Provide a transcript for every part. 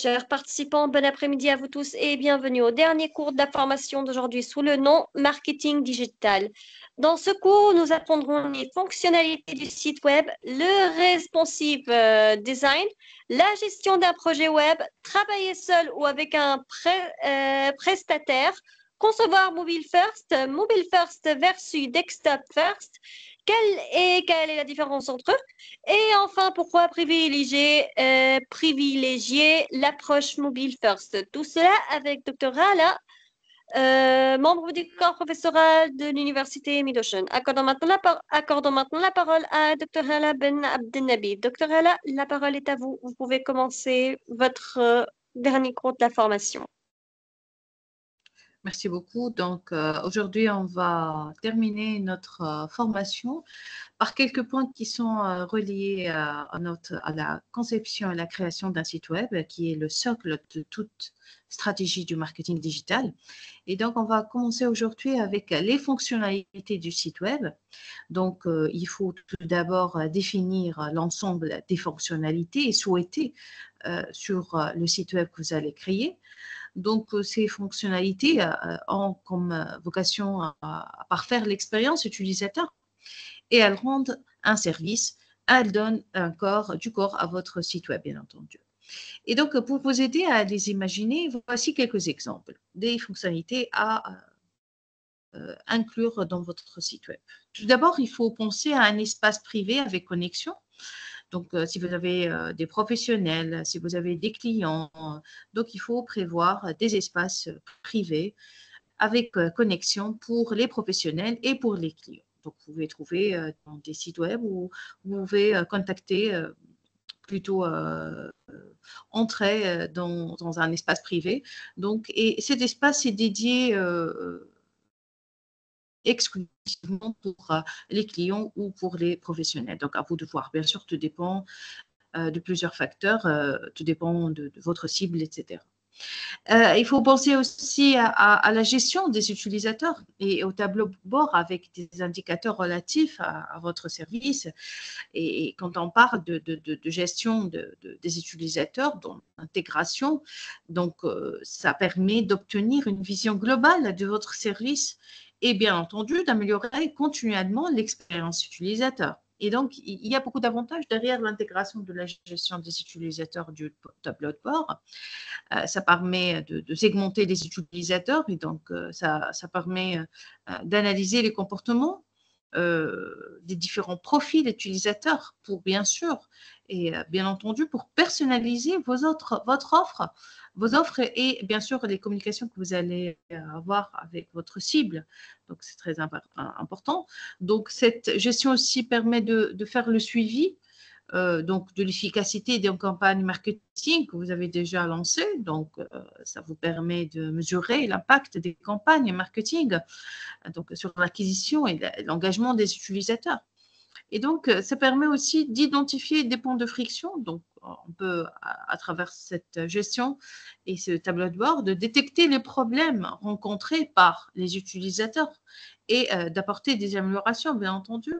Chers participants, bon après-midi à vous tous et bienvenue au dernier cours de la formation d'aujourd'hui sous le nom Marketing Digital. Dans ce cours, nous apprendrons les fonctionnalités du site web, le responsive design, la gestion d'un projet web, travailler seul ou avec un prestataire, concevoir mobile first versus desktop first, quelle est la différence entre eux? Et enfin, pourquoi privilégier l'approche mobile first? Tout cela avec Dr. Hala, membre du corps professoral de l'Université Mid-Ocean. Accordons maintenant la parole à Dr. Hala Ben Abdelnabi. Dr. Hala, la parole est à vous. Vous pouvez commencer votre dernier cours de la formation. Merci beaucoup. Donc, aujourd'hui, on va terminer notre formation par quelques points qui sont reliés à la conception et la création d'un site web, qui est le socle de toute stratégie du marketing digital. Et donc, on va commencer aujourd'hui avec les fonctionnalités du site web. Donc, il faut tout d'abord définir l'ensemble des fonctionnalités souhaitées sur le site web que vous allez créer. Donc, ces fonctionnalités ont comme vocation à parfaire l'expérience utilisateur et elles rendent un service, elles donnent du corps à votre site web, bien entendu. Et donc, pour vous aider à les imaginer, voici quelques exemples des fonctionnalités à inclure dans votre site web. Tout d'abord, il faut penser à un espace privé avec connexion. Donc, si vous avez des professionnels, si vous avez des clients, donc il faut prévoir des espaces privés avec connexion pour les professionnels et pour les clients. Donc, vous pouvez trouver dans des sites web où vous pouvez contacter plutôt entrer dans un espace privé. Donc, et cet espace est dédié exclusivement pour les clients ou pour les professionnels. Donc, à vous de voir. Bien sûr, tout dépend de plusieurs facteurs, tout dépend de votre cible, etc. Il faut penser aussi à la gestion des utilisateurs et au tableau de bord avec des indicateurs relatifs à votre service. Et quand on parle de gestion des utilisateurs, d'intégration, donc ça permet d'obtenir une vision globale de votre service et bien entendu d'améliorer continuellement l'expérience utilisateur. Et donc, il y a beaucoup d'avantages derrière l'intégration de la gestion des utilisateurs du tableau de bord. Ça permet de segmenter les utilisateurs et donc ça permet d'analyser les comportements des différents profils utilisateurs pour bien sûr et bien entendu pour personnaliser votre offre, vos offres et bien sûr les communications que vous allez avoir avec votre cible. Donc c'est très important. Donc cette gestion aussi permet de faire le suivi donc de l'efficacité des campagnes marketing que vous avez déjà lancées. Donc, ça vous permet de mesurer l'impact des campagnes marketing donc, sur l'acquisition et l'engagement des utilisateurs. Et donc, ça permet aussi d'identifier des points de friction. Donc, on peut, à travers cette gestion et ce tableau de bord, de détecter les problèmes rencontrés par les utilisateurs et d'apporter des améliorations, bien entendu.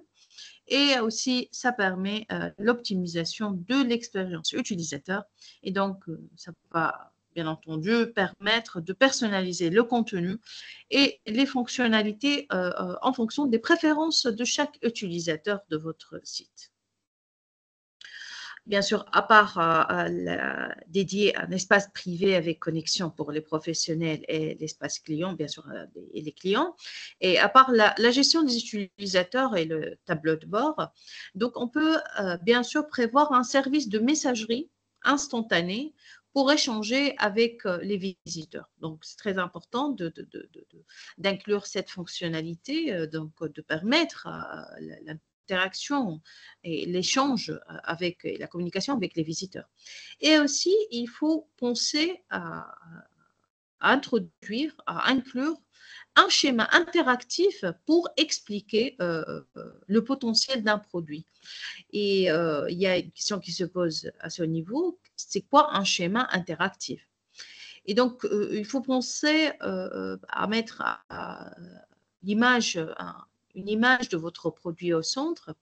Et aussi, ça permet l'optimisation de l'expérience utilisateur. Et donc, ça va bien entendu permettre de personnaliser le contenu et les fonctionnalités en fonction des préférences de chaque utilisateur de votre site. Bien sûr, à part dédié un espace privé avec connexion pour les professionnels et l'espace client, bien sûr, et les clients. Et à part la gestion des utilisateurs et le tableau de bord, donc on peut bien sûr prévoir un service de messagerie instantanée pour échanger avec les visiteurs. Donc, c'est très important d'inclure cette fonctionnalité, donc de permettre l'interaction et l'échange avec et la communication avec les visiteurs. Et aussi, il faut penser à introduire, à inclure un schéma interactif pour expliquer le potentiel d'un produit. Et il y a une question qui se pose à ce niveau, c'est quoi un schéma interactif? Et donc, il faut penser à mettre l'image, une image de votre produit au centre.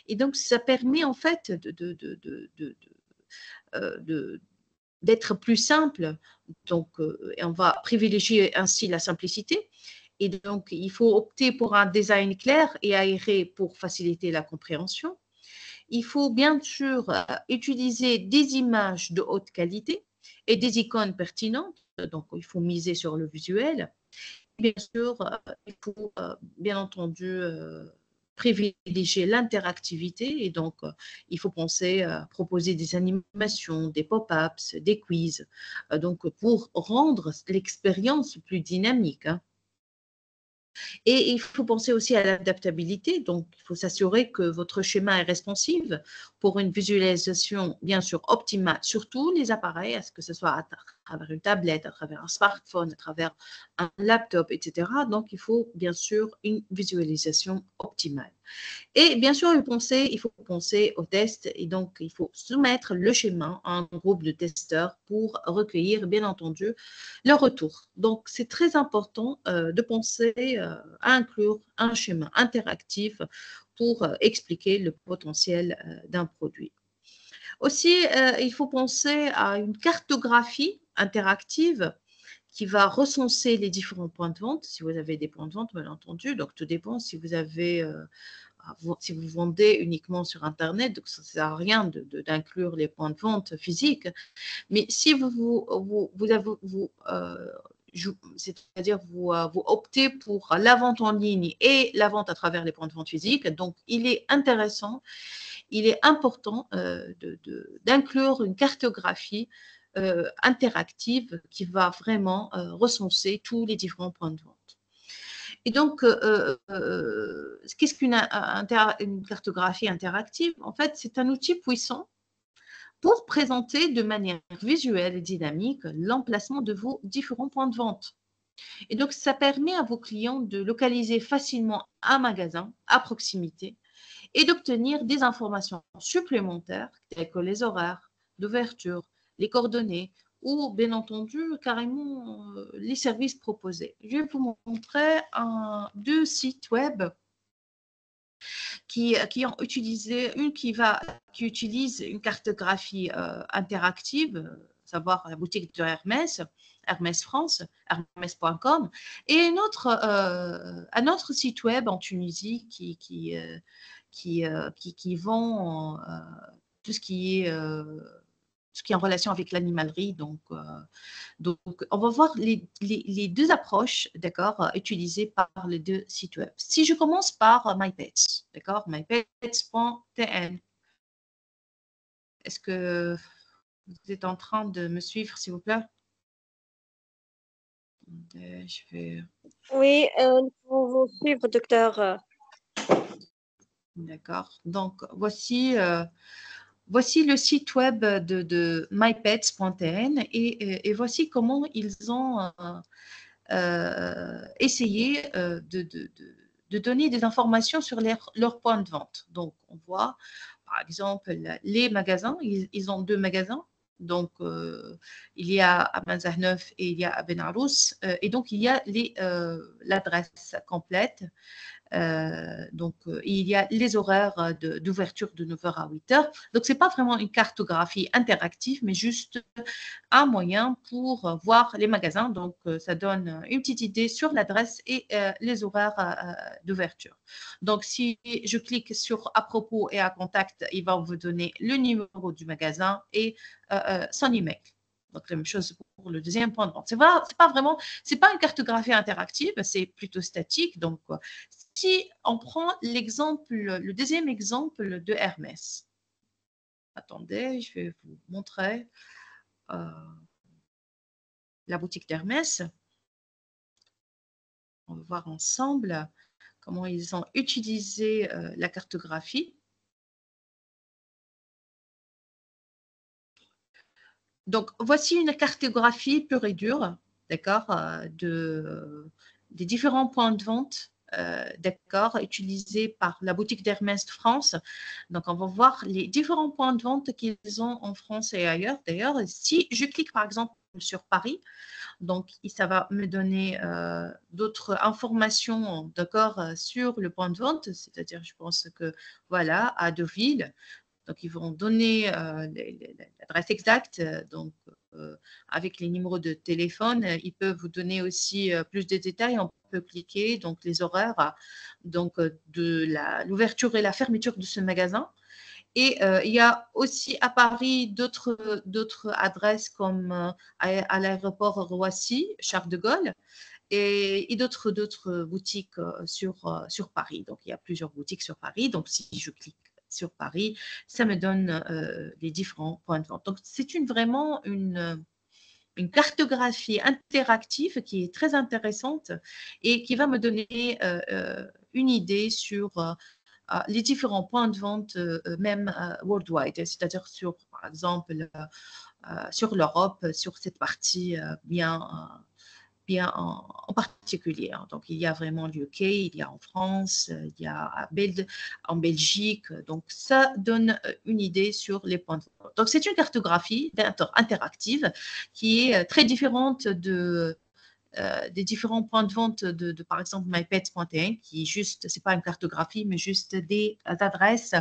Et donc, ça permet en fait de d'être plus simple. Donc, et on va privilégier ainsi la simplicité. Et donc, il faut opter pour un design clair et aéré pour faciliter la compréhension. Il faut bien sûr utiliser des images de haute qualité et des icônes pertinentes. Donc, il faut miser sur le visuel. Bien sûr, il faut bien entendu privilégier l'interactivité et donc il faut penser à proposer des animations, des pop-ups, des quiz, donc pour rendre l'expérience plus dynamique, hein. Et il faut penser aussi à l'adaptabilité. Donc, il faut s'assurer que votre schéma est responsive pour une visualisation, bien sûr, optimale sur tous les appareils, à ce que ce soit à travers une tablette, à travers un smartphone, à travers un laptop, etc. Donc, il faut bien sûr une visualisation optimale. Et bien sûr, il faut penser aux tests et donc il faut soumettre le schéma à un groupe de testeurs pour recueillir, bien entendu, leur retour. Donc, c'est très important de penser à inclure un schéma interactif pour expliquer le potentiel d'un produit. Aussi, il faut penser à une cartographie interactive qui va recenser les différents points de vente, si vous avez des points de vente, bien entendu. Donc, tout dépend si vous avez si vous vendez uniquement sur Internet, donc ça ne sert à rien d'inclure les points de vente physiques. Mais si c'est-à-dire vous optez pour la vente en ligne et la vente à travers les points de vente physiques, donc il est intéressant, il est important d'inclure une cartographie interactive qui va vraiment recenser tous les différents points de vente. Et donc, qu'est-ce une cartographie interactive? En fait, c'est un outil puissant pour présenter de manière visuelle et dynamique l'emplacement de vos différents points de vente. Et donc, ça permet à vos clients de localiser facilement un magasin à proximité et d'obtenir des informations supplémentaires telles que les horaires d'ouverture, les coordonnées ou bien entendu carrément les services proposés. Je vais vous montrer deux sites web qui ont utilisé, qui utilise une cartographie interactive, savoir la boutique de Hermès, Hermès France, hermès.com, et un autre site web en Tunisie qui vend tout ce qui est ce qui est en relation avec l'animalerie. Donc, on va voir les deux approches, d'accord, utilisées par les deux sites web. Si je commence par MyPets, d'accord, mypets.tn. Est-ce que vous êtes en train de me suivre, s'il vous plaît? Je vais... Oui, nous pouvons vous suivre, docteur. D'accord. Donc, voici le site web de mypets.tn et voici comment ils ont essayé de donner des informations sur leur point de vente. Donc, on voit, par exemple, les magasins. Ils ont deux magasins. Donc, il y a à Manzarneuf et il y a à Benarous. Et donc, il y a l'adresse complète. Donc, il y a les horaires d'ouverture de 9h à 8h. Donc, ce n'est pas vraiment une cartographie interactive, mais juste un moyen pour voir les magasins. Donc, ça donne une petite idée sur l'adresse et les horaires d'ouverture. Donc, si je clique sur « À propos » et « À contact », il va vous donner le numéro du magasin et son email. Donc, la même chose pour le deuxième point de vente. C'est pas une cartographie interactive, c'est plutôt statique. Donc, si on prend le deuxième exemple de Hermès. Attendez, je vais vous montrer la boutique d'Hermès. On va voir ensemble comment ils ont utilisé la cartographie. Donc, voici une cartographie pure et dure, d'accord, des différents points de vente, d'accord, utilisés par la boutique d'Hermès France. Donc, on va voir les différents points de vente qu'ils ont en France et ailleurs. D'ailleurs, si je clique par exemple sur Paris, donc ça va me donner d'autres informations, d'accord, sur le point de vente, c'est-à-dire, je pense que voilà, à Deauville. Donc, ils vont donner l'adresse exacte. Donc, avec les numéros de téléphone, ils peuvent vous donner aussi plus de détails. On peut cliquer, donc les horaires donc, de l'ouverture et la fermeture de ce magasin. Et il y a aussi à Paris d'autres adresses comme à l'aéroport Roissy, Charles de Gaulle, et d'autres boutiques sur Paris. Donc, il y a plusieurs boutiques sur Paris. Donc, si je clique sur Paris, ça me donne les différents points de vente. Donc, c'est vraiment une cartographie interactive qui est très intéressante et qui va me donner une idée sur les différents points de vente, même worldwide, c'est-à-dire par exemple, sur l'Europe, sur cette partie bien en particulier. Donc, il y a vraiment l'UK, il y a en France, il y a en Belgique. Donc, ça donne une idée sur les points de vente. Donc, c'est une cartographie interactive qui est très différente des différents points de vente par exemple, mypets.1, qui est juste, c'est pas une cartographie, mais juste des adresses.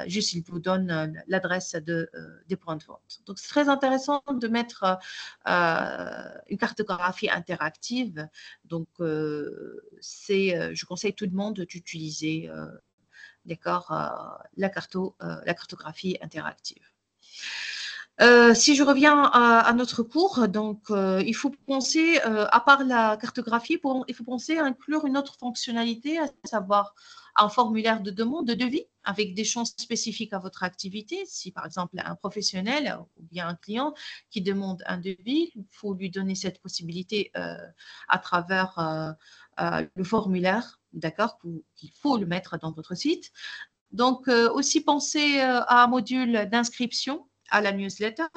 Juste, il vous donne l'adresse des points de vente. Donc, c'est très intéressant de mettre une cartographie interactive. Donc, je conseille tout le monde d'utiliser la cartographie interactive. Si je reviens à notre cours, donc il faut penser, à part la cartographie, il faut penser à inclure une autre fonctionnalité, à savoir un formulaire de demande de devis avec des champs spécifiques à votre activité. Si par exemple un professionnel ou bien un client qui demande un devis, il faut lui donner cette possibilité à travers le formulaire, d'accord, qu'il faut le mettre dans votre site. Donc aussi penser à un module d'inscription à la newsletter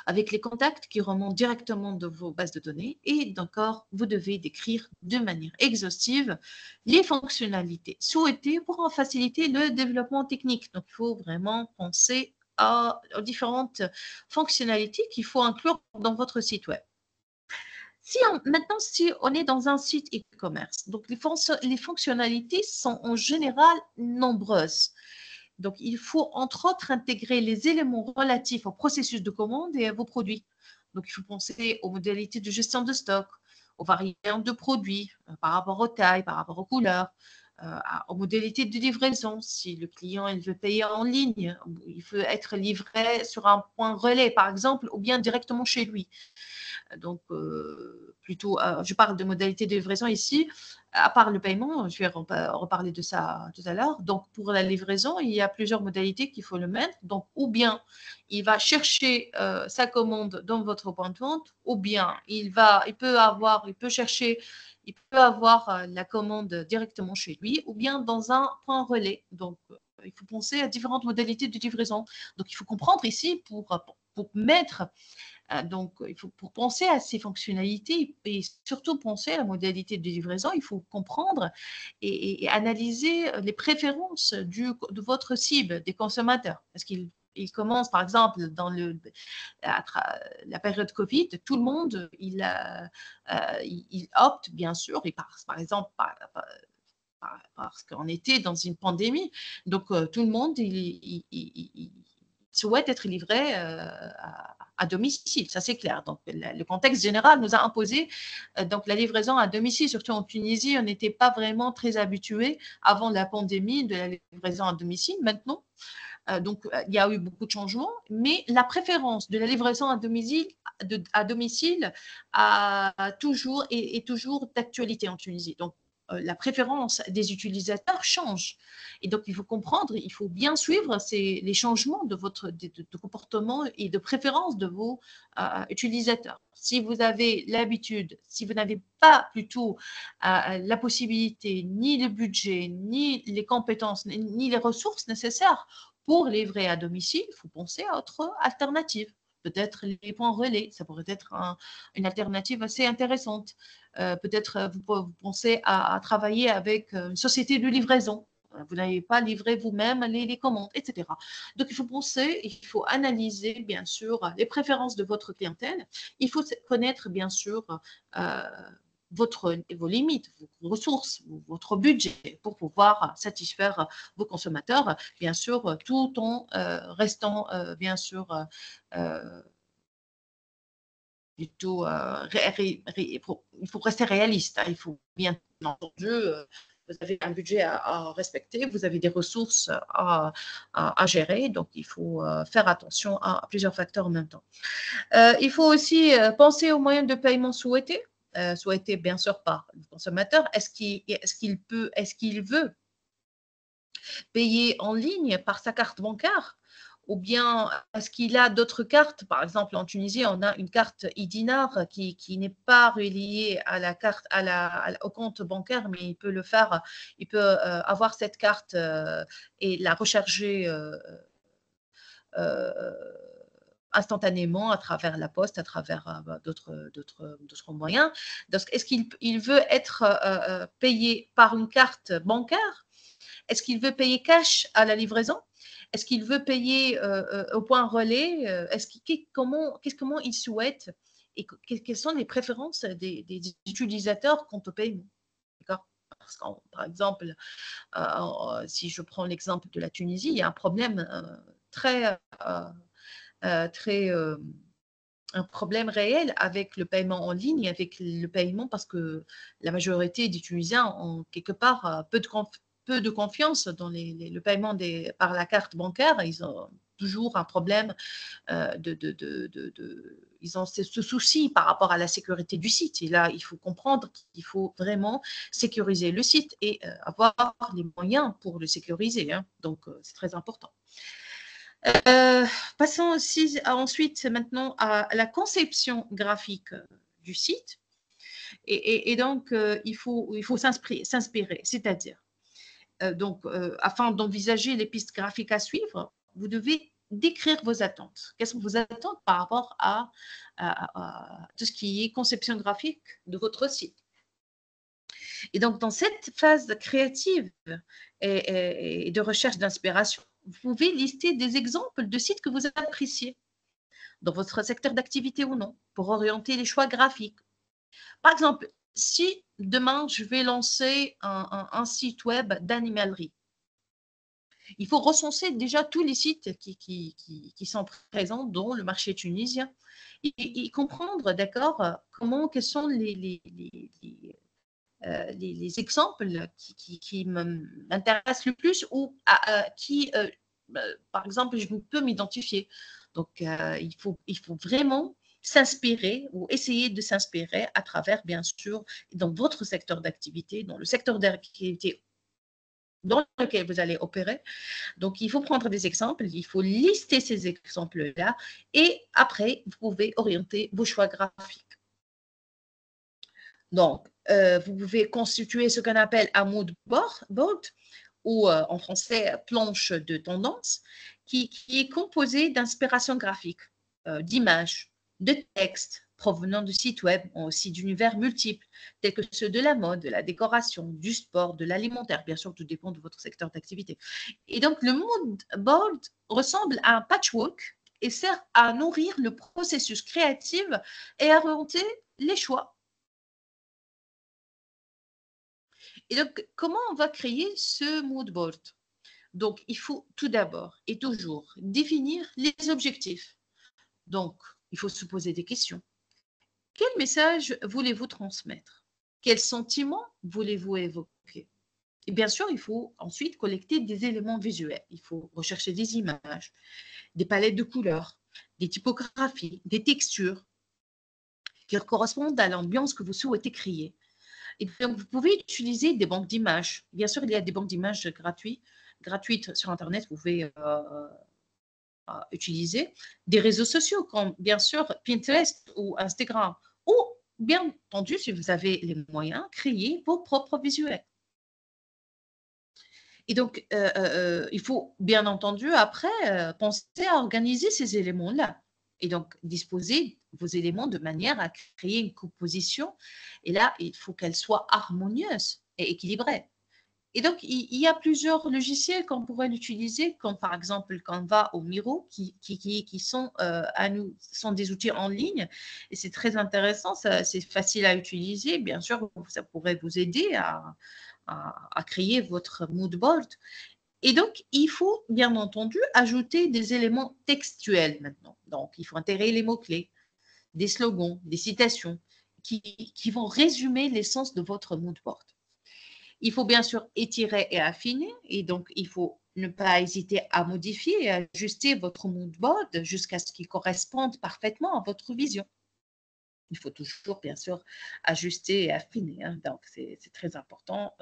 avec les contacts qui remontent directement de vos bases de données. Et encore, vous devez décrire de manière exhaustive les fonctionnalités souhaitées pour en faciliter le développement technique. Donc, il faut vraiment penser aux différentes fonctionnalités qu'il faut inclure dans votre site web. Maintenant, si on est dans un site e-commerce, donc les fonctionnalités sont en général nombreuses. Donc, il faut entre autres intégrer les éléments relatifs au processus de commande et à vos produits. Donc, il faut penser aux modalités de gestion de stock, aux variantes de produits par rapport aux tailles, par rapport aux couleurs, aux modalités de livraison. Si le client il veut payer en ligne, il veut être livré sur un point relais, par exemple, ou bien directement chez lui. Donc, plutôt, je parle de modalité de livraison ici, à part le paiement, je vais reparler de ça tout à l'heure. Donc, pour la livraison, il y a plusieurs modalités qu'il faut le mettre. Donc, ou bien il va chercher sa commande dans votre point de vente, ou bien il peut avoir la commande directement chez lui, ou bien dans un point relais. Donc, il faut penser à différentes modalités de livraison. Donc, il faut comprendre ici pour mettre donc, pour penser à ces fonctionnalités et surtout penser à la modalité de livraison, il faut comprendre et analyser les préférences de votre cible, des consommateurs. Parce qu'il commence, par exemple, dans la période Covid, tout le monde, il opte, bien sûr, et par exemple, parce qu'on était dans une pandémie, donc tout le monde, il souhaite être livré à domicile, ça c'est clair. Donc le contexte général nous a imposé donc la livraison à domicile, surtout en Tunisie, on n'était pas vraiment très habitué avant la pandémie de la livraison à domicile. Maintenant, donc il y a eu beaucoup de changements, mais la préférence de la livraison à domicile est toujours d'actualité en Tunisie. Donc la préférence des utilisateurs change. Et donc, il faut comprendre, il faut bien suivre les changements de comportement et de préférence de vos utilisateurs. Si vous avez l'habitude, si vous n'avez pas plutôt la possibilité, ni le budget, ni les compétences, ni les ressources nécessaires pour livrer à domicile, il faut penser à autre alternative. Peut-être les points relais, ça pourrait être une alternative assez intéressante. Peut-être vous pensez à travailler avec une société de livraison. Vous n'avez pas livré vous-même les commandes, etc. Donc, il faut penser, il faut analyser, bien sûr, les préférences de votre clientèle. Il faut connaître, bien sûr, vos limites, vos ressources, votre budget pour pouvoir satisfaire vos consommateurs, bien sûr, tout en restant, bien sûr, plutôt, il faut rester réaliste. Hein, il faut bien entendu, vous avez un budget à respecter, vous avez des ressources à gérer, donc il faut faire attention à plusieurs facteurs en même temps. Il faut aussi penser aux moyens de paiement souhaités, souhaités bien sûr par le consommateur. Est-ce qu'il veut payer en ligne par sa carte bancaire? Ou bien est-ce qu'il a d'autres cartes? Par exemple, en Tunisie, on a une carte e-dinar qui n'est pas reliée à la carte, au compte bancaire, mais il peut le faire. Il peut avoir cette carte et la recharger instantanément à travers la poste, à travers d'autres moyens. Donc, est-ce qu'il veut être payé par une carte bancaire? Est-ce qu'il veut payer cash à la livraison? Est-ce qu'il veut payer au point relais? Comment il souhaite et quelles sont les préférences des utilisateurs quant au paiement? D'accord? Parce que, par exemple, si je prends l'exemple de la Tunisie, il y a un problème très, un problème réel avec le paiement en ligne, avec le paiement, parce que la majorité des Tunisiens ont quelque part peu de confiance dans le paiement par la carte bancaire. Ils ont toujours un problème ils ont ce souci par rapport à la sécurité du site. Et là, il faut comprendre qu'il faut vraiment sécuriser le site et avoir les moyens pour le sécuriser. Hein. Donc, c'est très important. Passons aussi ensuite maintenant à la conception graphique du site. Et donc, il faut s'inspirer, c'est-à-dire, afin d'envisager les pistes graphiques à suivre, vous devez décrire vos attentes. Quelles sont vos attentes par rapport à tout ce qui est conception graphique de votre site? Et donc, dans cette phase créative et de recherche d'inspiration, vous pouvez lister des exemples de sites que vous appréciez dans votre secteur d'activité ou non, pour orienter les choix graphiques. Par exemple, si demain, je vais lancer un site web d'animalerie, il faut recenser déjà tous les sites qui sont présents dans le marché tunisien et comprendre, d'accord, quels sont les exemples qui m'intéressent le plus ou par exemple, je peux m'identifier. Donc, il faut vraiment s'inspirer ou essayer de s'inspirer à travers, bien sûr, dans votre secteur d'activité, dans le secteur d'activité dans lequel vous allez opérer. Donc, il faut prendre des exemples, il faut lister ces exemples-là et après, vous pouvez orienter vos choix graphiques. Donc, vous pouvez constituer ce qu'on appelle un mood board ou en français, planche de tendance, qui est composée d'inspiration graphique, d'images, de textes provenant de sites web, aussi d'univers multiples, tels que ceux de la mode, de la décoration, du sport, de l'alimentaire. Bien sûr, tout dépend de votre secteur d'activité. Et donc, le mood board ressemble à un patchwork et sert à nourrir le processus créatif et à orienter les choix. Et donc, comment on va créer ce mood board? Donc, il faut tout d'abord et toujours définir les objectifs. Donc, il faut se poser des questions. Quel message voulez-vous transmettre? Quels sentiments voulez-vous évoquer? Et bien sûr, il faut ensuite collecter des éléments visuels. Il faut rechercher des images, des palettes de couleurs, des typographies, des textures qui correspondent à l'ambiance que vous souhaitez créer. Et donc, vous pouvez utiliser des banques d'images. Bien sûr, il y a des banques d'images gratuites sur Internet. Vous pouvez utiliser des réseaux sociaux comme, bien sûr, Pinterest ou Instagram. Ou, bien entendu, si vous avez les moyens, créer vos propres visuels. Et donc, il faut, bien entendu, après, penser à organiser ces éléments-là. Et donc, disposer vos éléments de manière à créer une composition. Et là, il faut qu'elle soit harmonieuse et équilibrée. Et donc, il y a plusieurs logiciels qu'on pourrait l'utiliser, comme par exemple Canva ou Miro, qui sont, à nous, sont des outils en ligne. Et c'est très intéressant, c'est facile à utiliser. Bien sûr, ça pourrait vous aider à créer votre mood board. Et donc, il faut bien entendu ajouter des éléments textuels maintenant. Donc, il faut intégrer les mots-clés, des slogans, des citations qui vont résumer l'essence de votre mood board. Il faut bien sûr étirer et affiner, et donc il faut ne pas hésiter à modifier et ajuster votre mood board jusqu'à ce qu'il corresponde parfaitement à votre vision. Il faut toujours, bien sûr, ajuster et affiner. Hein. Donc, c'est très important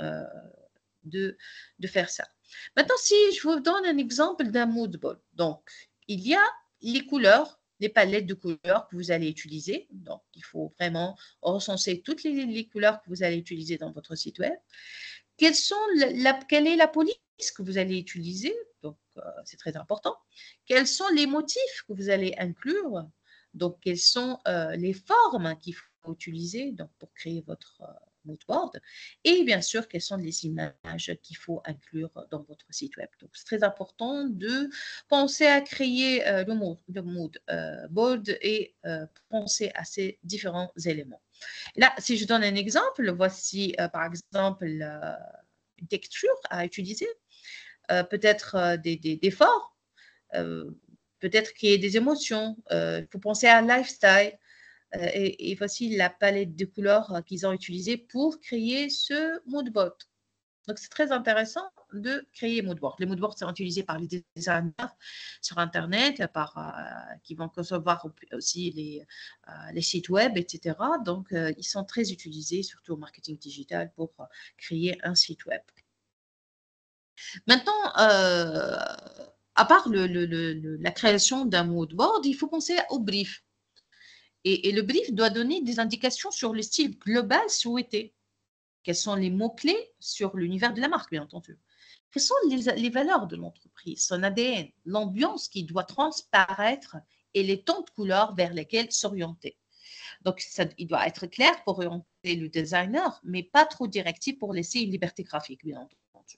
de, de faire ça. Maintenant, si je vous donne un exemple d'un mood board, donc, il y a les couleurs, les palettes de couleurs que vous allez utiliser. Donc, il faut vraiment recenser toutes les couleurs que vous allez utiliser dans votre site web. Quelle est la police que vous allez utiliser? Donc, c'est très important. Quels sont les motifs que vous allez inclure? Donc, quelles sont les formes qu'il faut utiliser donc, pour créer votre mood board? Et bien sûr, quelles sont les images qu'il faut inclure dans votre site web? Donc, c'est très important de penser à créer le mood board et penser à ces différents éléments. Là, si je donne un exemple, voici par exemple une texture à utiliser, peut-être des forts, euh, peut-être qu'il y ait des émotions. Il faut penser à un lifestyle. Et voici la palette de couleurs qu'ils ont utilisée pour créer ce mood board. Donc, c'est très intéressant de créer mood board. Les mood boards sont utilisés par les designers sur Internet, qui vont concevoir aussi les sites web, etc. Donc, ils sont très utilisés, surtout au marketing digital, pour créer un site web. Maintenant, à part la création d'un mood board, il faut penser au brief. Et le brief doit donner des indications sur le style global souhaité. Quels sont les mots-clés sur l'univers de la marque, bien entendu. Quelles sont les valeurs de l'entreprise, son ADN, l'ambiance qui doit transparaître et les tons de couleurs vers lesquels s'orienter. Donc, il doit être clair pour orienter le designer, mais pas trop directif pour laisser une liberté graphique, bien entendu.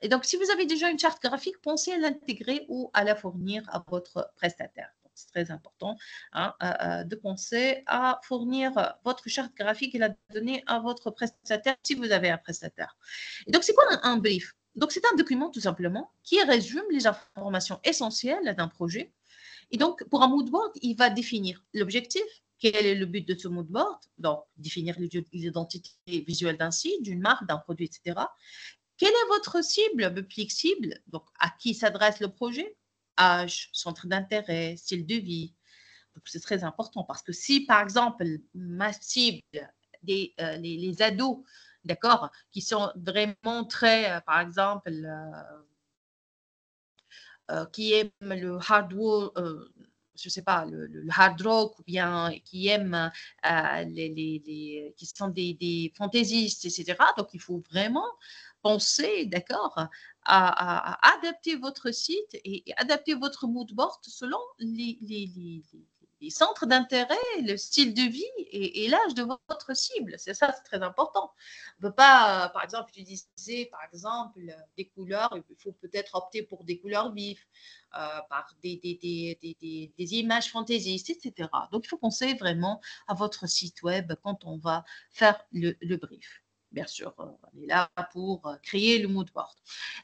Et donc, si vous avez déjà une charte graphique, pensez à l'intégrer ou à la fournir à votre prestataire. C'est très important hein, de penser à fournir votre charte graphique et la donner à votre prestataire si vous avez un prestataire. Et donc, c'est quoi un brief? Donc, c'est un document tout simplement qui résume les informations essentielles d'un projet. Et donc, pour un mood board, il va définir l'objectif, quel est le but de ce mood board, donc définir l'identité visuelle d'un site, d'une marque, d'un produit, etc. Quelle est votre cible, public cible? Donc, à qui s'adresse le projet? Âge, centre d'intérêt, style de vie. Donc, c'est très important parce que si, par exemple, ma cible, les ados, d'accord, qui sont vraiment très, par exemple, qui aiment le hard work, je sais pas, le hard rock, ou bien qui aiment qui sont des fantaisistes, etc. Donc, il faut vraiment penser, d'accord, à adapter votre site et adapter votre mood board selon les centres d'intérêt, le style de vie et l'âge de votre cible. C'est ça, c'est très important. On ne peut pas, par exemple, utiliser, par exemple, des couleurs. Il faut peut-être opter pour des couleurs vives, par des images fantaisistes, etc. Donc, il faut penser vraiment à votre site web quand on va faire le brief. Bien sûr, on est là pour créer le mood board.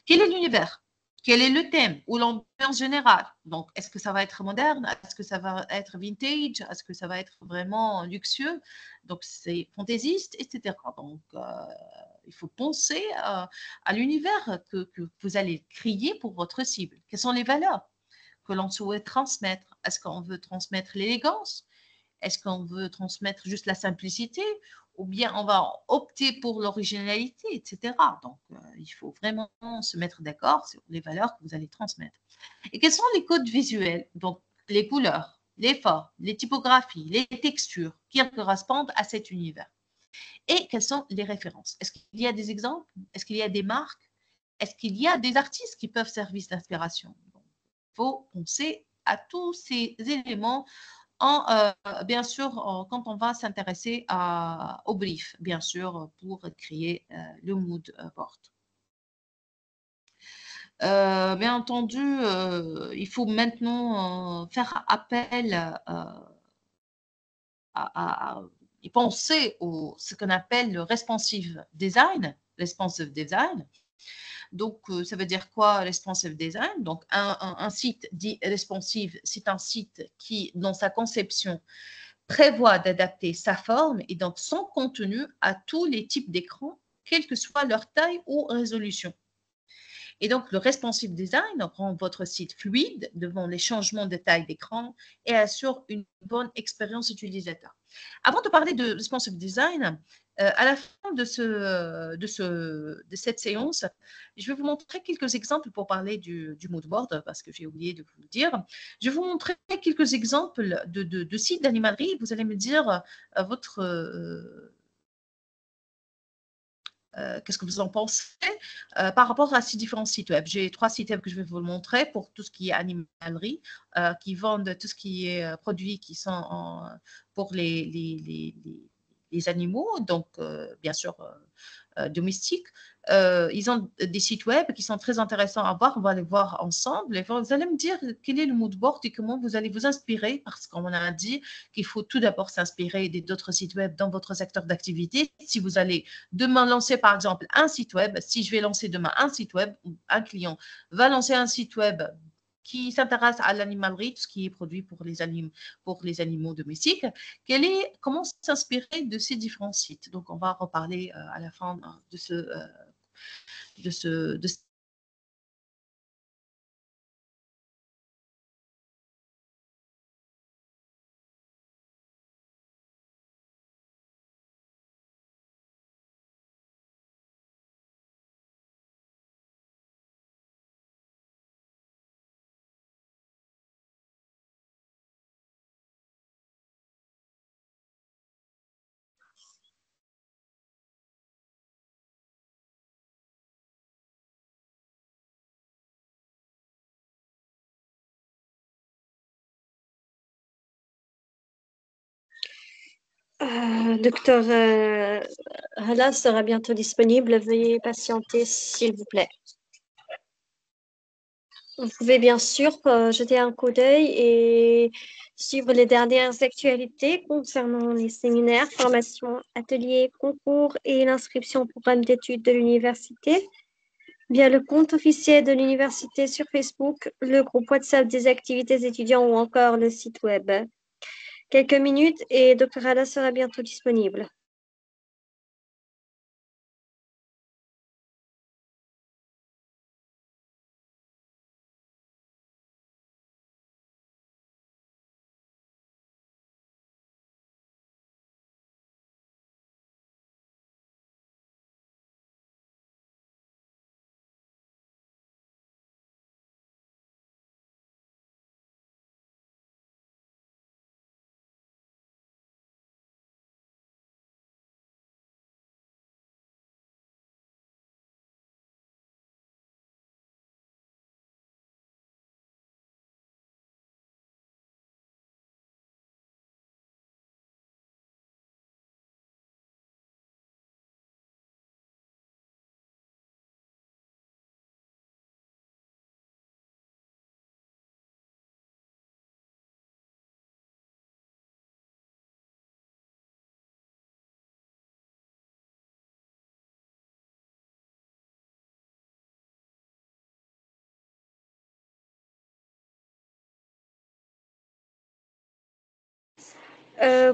Quel est l'univers? Quel est le thème ou l'ambiance générale? Donc, est-ce que ça va être moderne? Est-ce que ça va être vintage? Est-ce que ça va être vraiment luxueux? Donc, c'est fantaisiste, etc. Donc, il faut penser à l'univers que vous allez créer pour votre cible. Quelles sont les valeurs que l'on souhaite transmettre? Est-ce qu'on veut transmettre l'élégance? Est-ce qu'on veut transmettre juste la simplicité? Ou bien on va opter pour l'originalité, etc. Donc, il faut vraiment se mettre d'accord sur les valeurs que vous allez transmettre. Et quels sont les codes visuels? Donc, les couleurs, les formes, les typographies, les textures qui correspondent à cet univers. Et quelles sont les références? Est-ce qu'il y a des exemples? Est-ce qu'il y a des marques? Est-ce qu'il y a des artistes qui peuvent servir d'inspiration? Il faut penser à tous ces éléments bien sûr, quand on va s'intéresser au brief, bien sûr, pour créer le mood board. Bien entendu, il faut maintenant faire appel et penser au ce qu'on appelle le responsive design, responsive design. Donc, ça veut dire quoi, responsive design? Donc, un site dit responsive, c'est un site qui, dans sa conception, prévoit d'adapter sa forme et donc son contenu à tous les types d'écrans, quelle que soit leur taille ou résolution. Et donc, le responsive design rend votre site fluide devant les changements de taille d'écran et assure une bonne expérience utilisateur. Avant de parler de responsive design, à la fin de cette séance, je vais vous montrer quelques exemples pour parler du mood board, parce que j'ai oublié de vous le dire. Je vais vous montrer quelques exemples de sites d'animalerie. Vous allez me dire votre qu'est-ce que vous en pensez par rapport à ces différents sites web. J'ai 3 sites web que je vais vous montrer pour tout ce qui est animalerie, qui vendent tout ce qui est produits qui sont pour les animaux, donc bien sûr domestiques. Ils ont des sites web qui sont très intéressants à voir. On va les voir ensemble. Et vous allez me dire quel est le mood board et comment vous allez vous inspirer, parce qu'on a dit qu'il faut tout d'abord s'inspirer d'autres sites web dans votre secteur d'activité. Si vous allez demain lancer, par exemple, un site web, si je vais lancer demain un site web, un client va lancer un site web qui s'intéresse à l'animalerie, tout ce qui est produit pour les animaux domestiques, comment s'inspirer de ces différents sites. Donc, on va reparler à la fin de ce Docteur Hala sera bientôt disponible. Veuillez patienter, s'il vous plaît. Vous pouvez bien sûr jeter un coup d'œil et suivre les dernières actualités concernant les séminaires, formations, ateliers, concours et l'inscription au programme d'études de l'université via le compte officiel de l'université sur Facebook, le groupe WhatsApp des activités étudiants ou encore le site web. Quelques minutes et Dr. Hala sera bientôt disponible.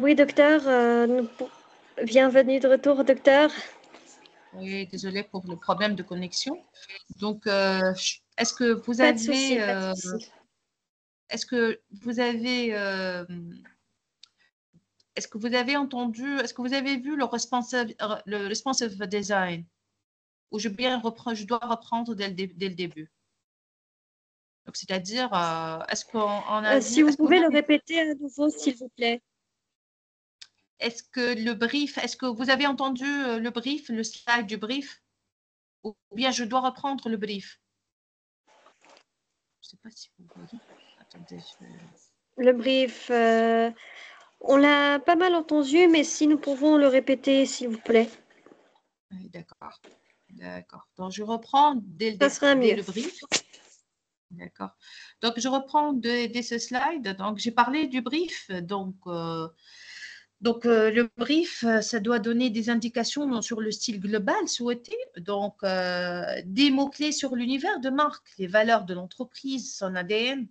Oui, docteur, bienvenue de retour, docteur. Oui, désolée pour le problème de connexion. Donc, est-ce que vous Pas de souci, avez, pas de souci. est-ce que vous avez, est-ce que vous avez entendu, est-ce que vous avez vu le responsive design? Ou je dois reprendre dès le début. Donc, c'est-à-dire, est-ce qu'on a vu, Si vous pouvez le répéter à nouveau, s'il vous plaît. est-ce que le brief, est-ce que vous avez entendu le brief, le slide du brief? Ou bien je dois reprendre le brief? Je ne sais pas si vous voyez. Attendez, Le brief, on l'a pas mal entendu, mais si nous pouvons le répéter, s'il vous plaît. Oui, d'accord. D'accord. Donc, je reprends dès Ça sera dès mieux. le brief. D'accord. Donc, je reprends dès ce slide. Donc, j'ai parlé du brief. Le brief, ça doit donner des indications sur le style global souhaité. Donc, des mots-clés sur l'univers de marque, les valeurs de l'entreprise, son ADN,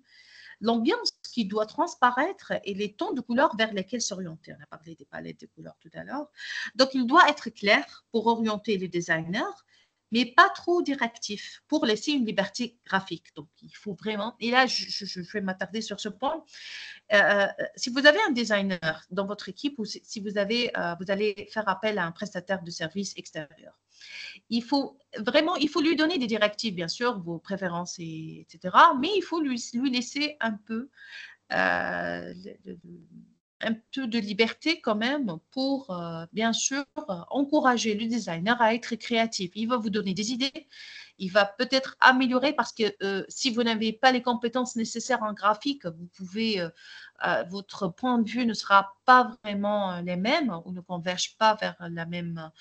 l'ambiance qui doit transparaître et les tons de couleurs vers lesquels s'orienter. On a parlé des palettes de couleurs tout à l'heure. Donc, il doit être clair pour orienter les designers, mais pas trop directif pour laisser une liberté graphique. Donc, il faut vraiment, et là, je vais m'attarder sur ce point. Si vous avez un designer dans votre équipe ou si vous allez faire appel à un prestataire de services extérieur, il faut lui donner des directives, bien sûr, vos préférences, etc. Mais il faut lui laisser un peu de liberté quand même pour, bien sûr, encourager le designer à être créatif. Il va vous donner des idées, il va peut-être améliorer parce que si vous n'avez pas les compétences nécessaires en graphique, vous pouvez, votre point de vue ne sera pas vraiment les mêmes ou ne converge pas vers le même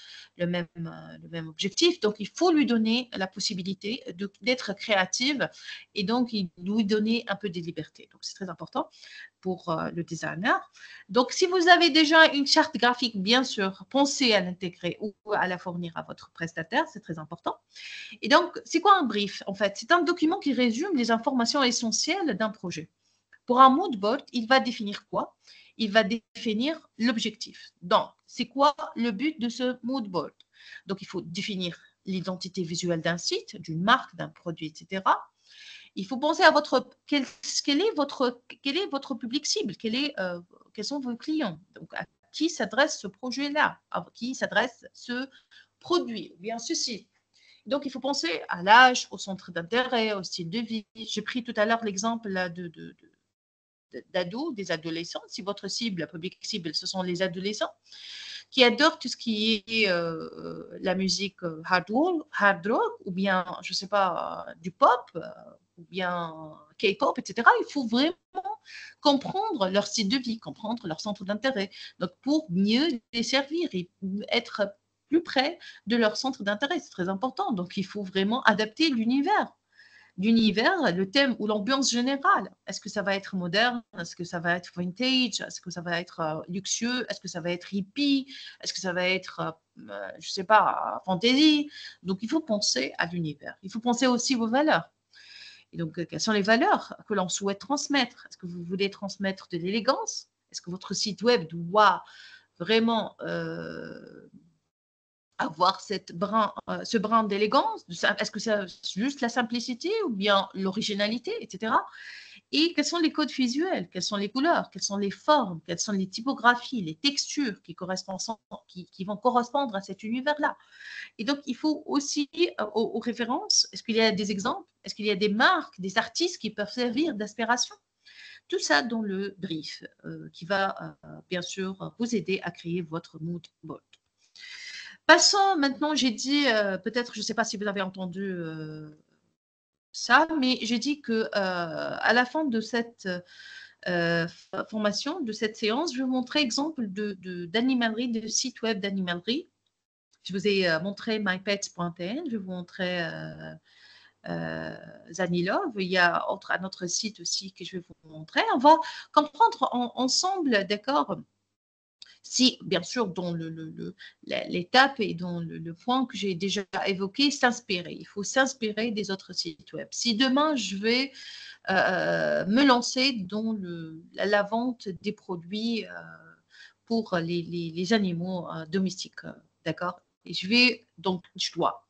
objectif. Donc, il faut lui donner la possibilité d'être créative et donc lui donner un peu de liberté. Donc, c'est très important pour le designer. Donc, si vous avez déjà une charte graphique, bien sûr, pensez à l'intégrer ou à la fournir à votre prestataire, c'est très important. Et donc, c'est quoi un brief? En fait, c'est un document qui résume les informations essentielles d'un projet. Pour un mood board, il va définir quoi? Il va définir l'objectif. Donc, c'est quoi le but de ce mood board? Donc, il faut définir l'identité visuelle d'un site, d'une marque, d'un produit, etc. Il faut penser à quel est votre public cible, quels sont vos clients, donc à qui s'adresse ce projet-là, à qui s'adresse ce produit, ou bien ceci. Donc, il faut penser à l'âge, au centre d'intérêt, au style de vie. J'ai pris tout à l'heure l'exemple d'ados, des adolescents. Si votre cible, la public cible, ce sont les adolescents qui adorent tout ce qui est la musique hard rock, ou bien, je ne sais pas, du pop, ou bien K-pop, etc. Il faut vraiment comprendre leur style de vie, comprendre leur centre d'intérêt. Donc, pour mieux les servir et être plus près de leur centre d'intérêt, c'est très important. Donc, il faut vraiment adapter l'univers, le thème ou l'ambiance générale. Est-ce que ça va être moderne? Est-ce que ça va être vintage? Est-ce que ça va être luxueux? Est-ce que ça va être hippie? Est-ce que ça va être, je ne sais pas, fantasy? Donc, il faut penser à l'univers. Il faut penser aussi aux valeurs. Et donc, quelles sont les valeurs que l'on souhaite transmettre? Est-ce que vous voulez transmettre de l'élégance? Est-ce que votre site web doit vraiment avoir ce brin d'élégance? Est-ce que c'est juste la simplicité ou bien l'originalité, etc. Et quels sont les codes visuels? Quelles sont les couleurs? Quelles sont les formes? Quelles sont les typographies, les textures qui vont correspondre à cet univers-là? Et donc, il faut aussi aux références, est-ce qu'il y a des exemples? Est-ce qu'il y a des marques, des artistes qui peuvent servir d'inspiration? Tout ça dans le brief qui va bien sûr vous aider à créer votre mood board. Passons maintenant, j'ai dit, peut-être, je ne sais pas si vous avez entendu ça, mais j'ai dit que à la fin de cette formation, de cette séance, je vais vous montrer exemple d'animalerie, de site web d'animalerie. Je vous ai montré mypets.tn, je vais vous montrer Zanilove. Il y a un autre site aussi que je vais vous montrer. On va comprendre ensemble, d'accord, si, bien sûr, dans l'étape et dans le point que j'ai déjà évoqué, s'inspirer. Il faut s'inspirer des autres sites web. Si demain, je vais me lancer dans la vente des produits pour les animaux domestiques, d'accord? Et je dois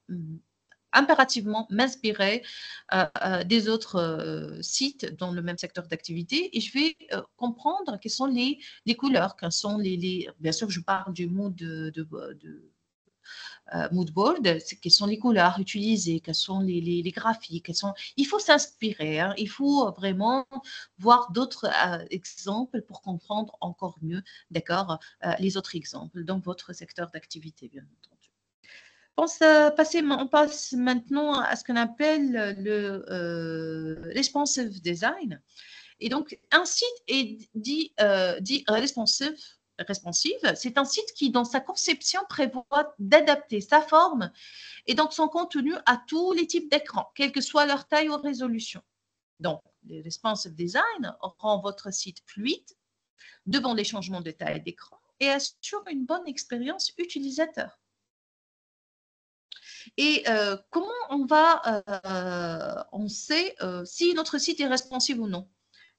impérativement m'inspirer des autres sites dans le même secteur d'activité et je vais comprendre quelles sont les couleurs, quelles sont bien sûr, je parle du mood mood board, quelles sont les couleurs utilisées, quels sont les graphiques, il faut s'inspirer, hein, il faut vraiment voir d'autres exemples pour comprendre encore mieux, d'accord, les autres exemples dans votre secteur d'activité, bien entendu. On passe maintenant à ce qu'on appelle le responsive design. Et donc, un site est dit responsive responsive, c'est un site qui, dans sa conception, prévoit d'adapter sa forme et donc son contenu à tous les types d'écrans, quelle que soit leur taille ou résolution. Donc, le responsive design rend votre site fluide devant les changements de taille d'écran et assure une bonne expérience utilisateur. Et comment on sait si notre site est responsive ou non?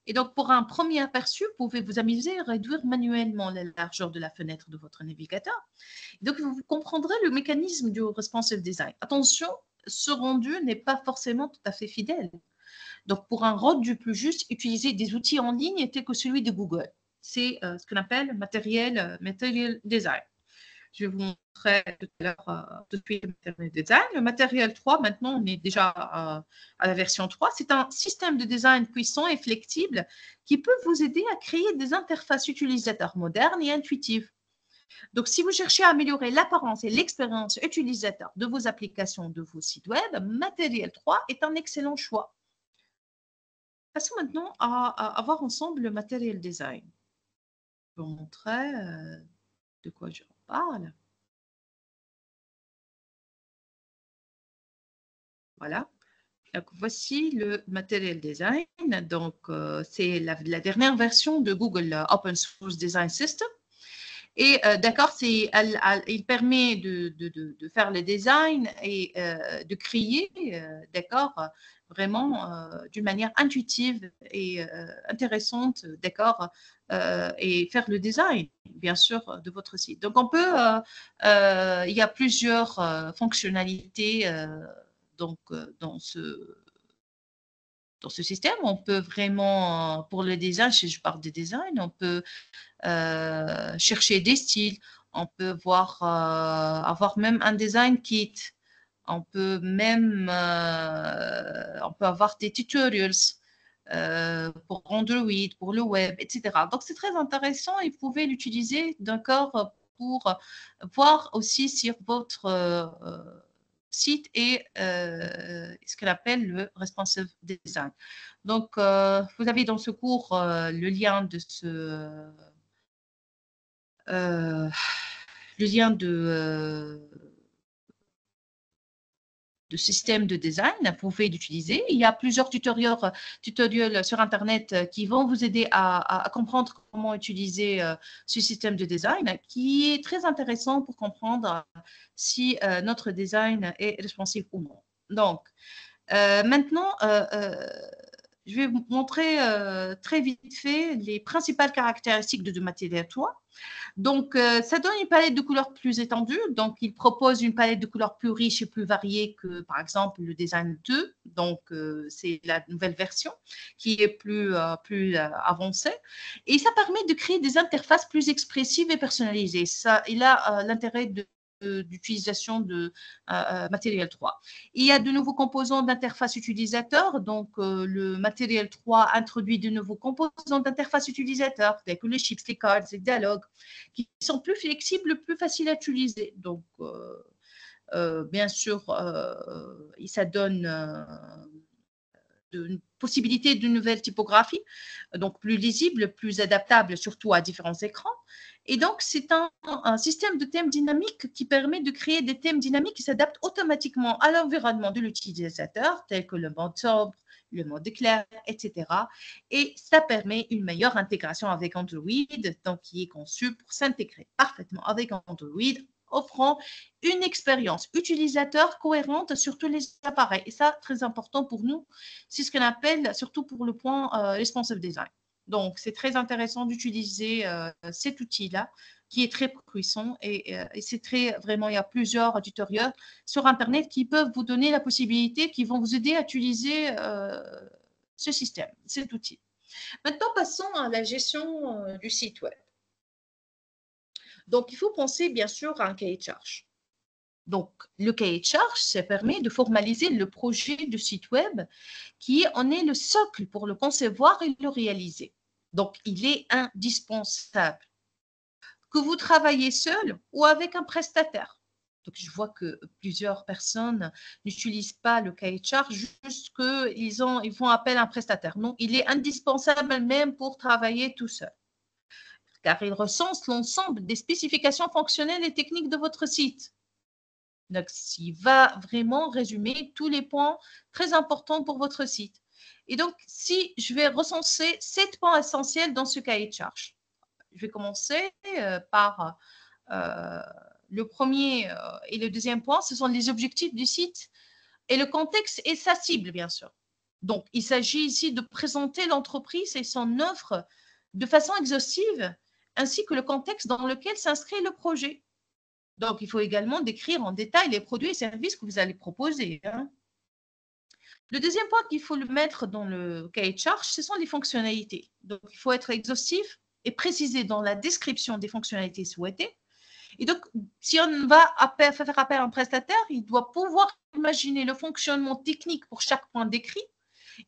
Et donc, pour un premier aperçu, vous pouvez vous amuser à réduire manuellement la largeur de la fenêtre de votre navigateur. Donc, vous comprendrez le mécanisme du responsive design. Attention, ce rendu n'est pas forcément tout à fait fidèle. Donc, pour un rendu plus juste, utilisez des outils en ligne tels que celui de Google. C'est ce qu'on appelle material design. Je vais vous montrer tout à l'heure depuis le matériel design. Le matériel 3, maintenant, on est déjà à la version 3. C'est un système de design puissant et flexible qui peut vous aider à créer des interfaces utilisateurs modernes et intuitives. Donc, si vous cherchez à améliorer l'apparence et l'expérience utilisateur de vos applications, de vos sites web, Matériel 3 est un excellent choix. Passons maintenant à voir ensemble le matériel design. Je vais vous montrer de quoi je parle. Voilà. Donc, voici le matériel design. Donc, c'est la dernière version de Google Open Source Design System. Et d'accord, il permet de faire le design et de créer, d'accord, vraiment d'une manière intuitive et intéressante, d'accord, et faire le design, bien sûr, de votre site. Donc, il y a plusieurs fonctionnalités donc, dans ce système. On peut vraiment, pour le design, si je parle de design, on peut chercher des styles, on peut avoir même un design kit, on peut même on peut avoir des tutorials pour Android, pour le web, etc. Donc, c'est très intéressant et vous pouvez l'utiliser d'accord pour voir aussi sur votre site et ce qu'on appelle le responsive design. Donc, vous avez dans ce cours le lien de de système de design, vous pouvez l'utiliser. Il y a plusieurs tutoriels sur Internet qui vont vous aider à comprendre comment utiliser ce système de design, qui est très intéressant pour comprendre si notre design est responsive ou non. Donc, maintenant, je vais vous montrer très vite fait les principales caractéristiques de Matériel 3. Donc, ça donne une palette de couleurs plus étendue. Donc, il propose une palette de couleurs plus riche et plus variée que, par exemple, le Design 2. Donc, c'est la nouvelle version qui est plus avancée. Et ça permet de créer des interfaces plus expressives et personnalisées. Ça, il a l'intérêt d'utilisation de Matériel 3. Il y a de nouveaux composants d'interface utilisateur. Donc, le Matériel 3 introduit de nouveaux composants d'interface utilisateur, tels que les chips, les cards, les dialogues, qui sont plus flexibles, plus faciles à utiliser. Donc, bien sûr, ça donne une possibilité de nouvelles typographies, donc plus lisibles, plus adaptables, surtout à différents écrans. Et donc, c'est un système de thèmes dynamiques qui permet de créer des thèmes dynamiques qui s'adaptent automatiquement à l'environnement de l'utilisateur, tel que le mode sobre, le mode clair, etc. Et ça permet une meilleure intégration avec Android, donc qui est conçu pour s'intégrer parfaitement avec Android, offrant une expérience utilisateur cohérente sur tous les appareils. Et ça, très important pour nous, c'est ce qu'on appelle, surtout pour le point responsive design. Donc, c'est très intéressant d'utiliser cet outil-là qui est très puissant et c'est vraiment, il y a plusieurs tutoriels sur Internet qui peuvent vous donner la possibilité, qui vont vous aider à utiliser ce système, cet outil. Maintenant, passons à la gestion du site web. Donc, il faut penser bien sûr à un cahier de charge. Donc, le cahier de charge, ça permet de formaliser le projet de site web qui en est le socle pour le concevoir et le réaliser. Donc, il est indispensable que vous travaillez seul ou avec un prestataire. Donc, je vois que plusieurs personnes n'utilisent pas le cahier de charge juste qu'ils font appel à un prestataire. Non, il est indispensable même pour travailler tout seul. car il recense l'ensemble des spécifications fonctionnelles et techniques de votre site. Donc, il va vraiment résumer tous les points très importants pour votre site. Et donc, si je vais recenser 7 points essentiels dans ce cahier de charge, je vais commencer par le premier et le deuxième point, ce sont les objectifs du site et le contexte et sa cible, bien sûr. Donc, il s'agit ici de présenter l'entreprise et son offre de façon exhaustive, ainsi que le contexte dans lequel s'inscrit le projet. Donc, il faut également décrire en détail les produits et services que vous allez proposer. Le deuxième point qu'il faut le mettre dans le cahier de charge, ce sont les fonctionnalités. Donc, il faut être exhaustif et préciser dans la description des fonctionnalités souhaitées. Et donc, si on va faire appel à un prestataire, il doit pouvoir imaginer le fonctionnement technique pour chaque point décrit.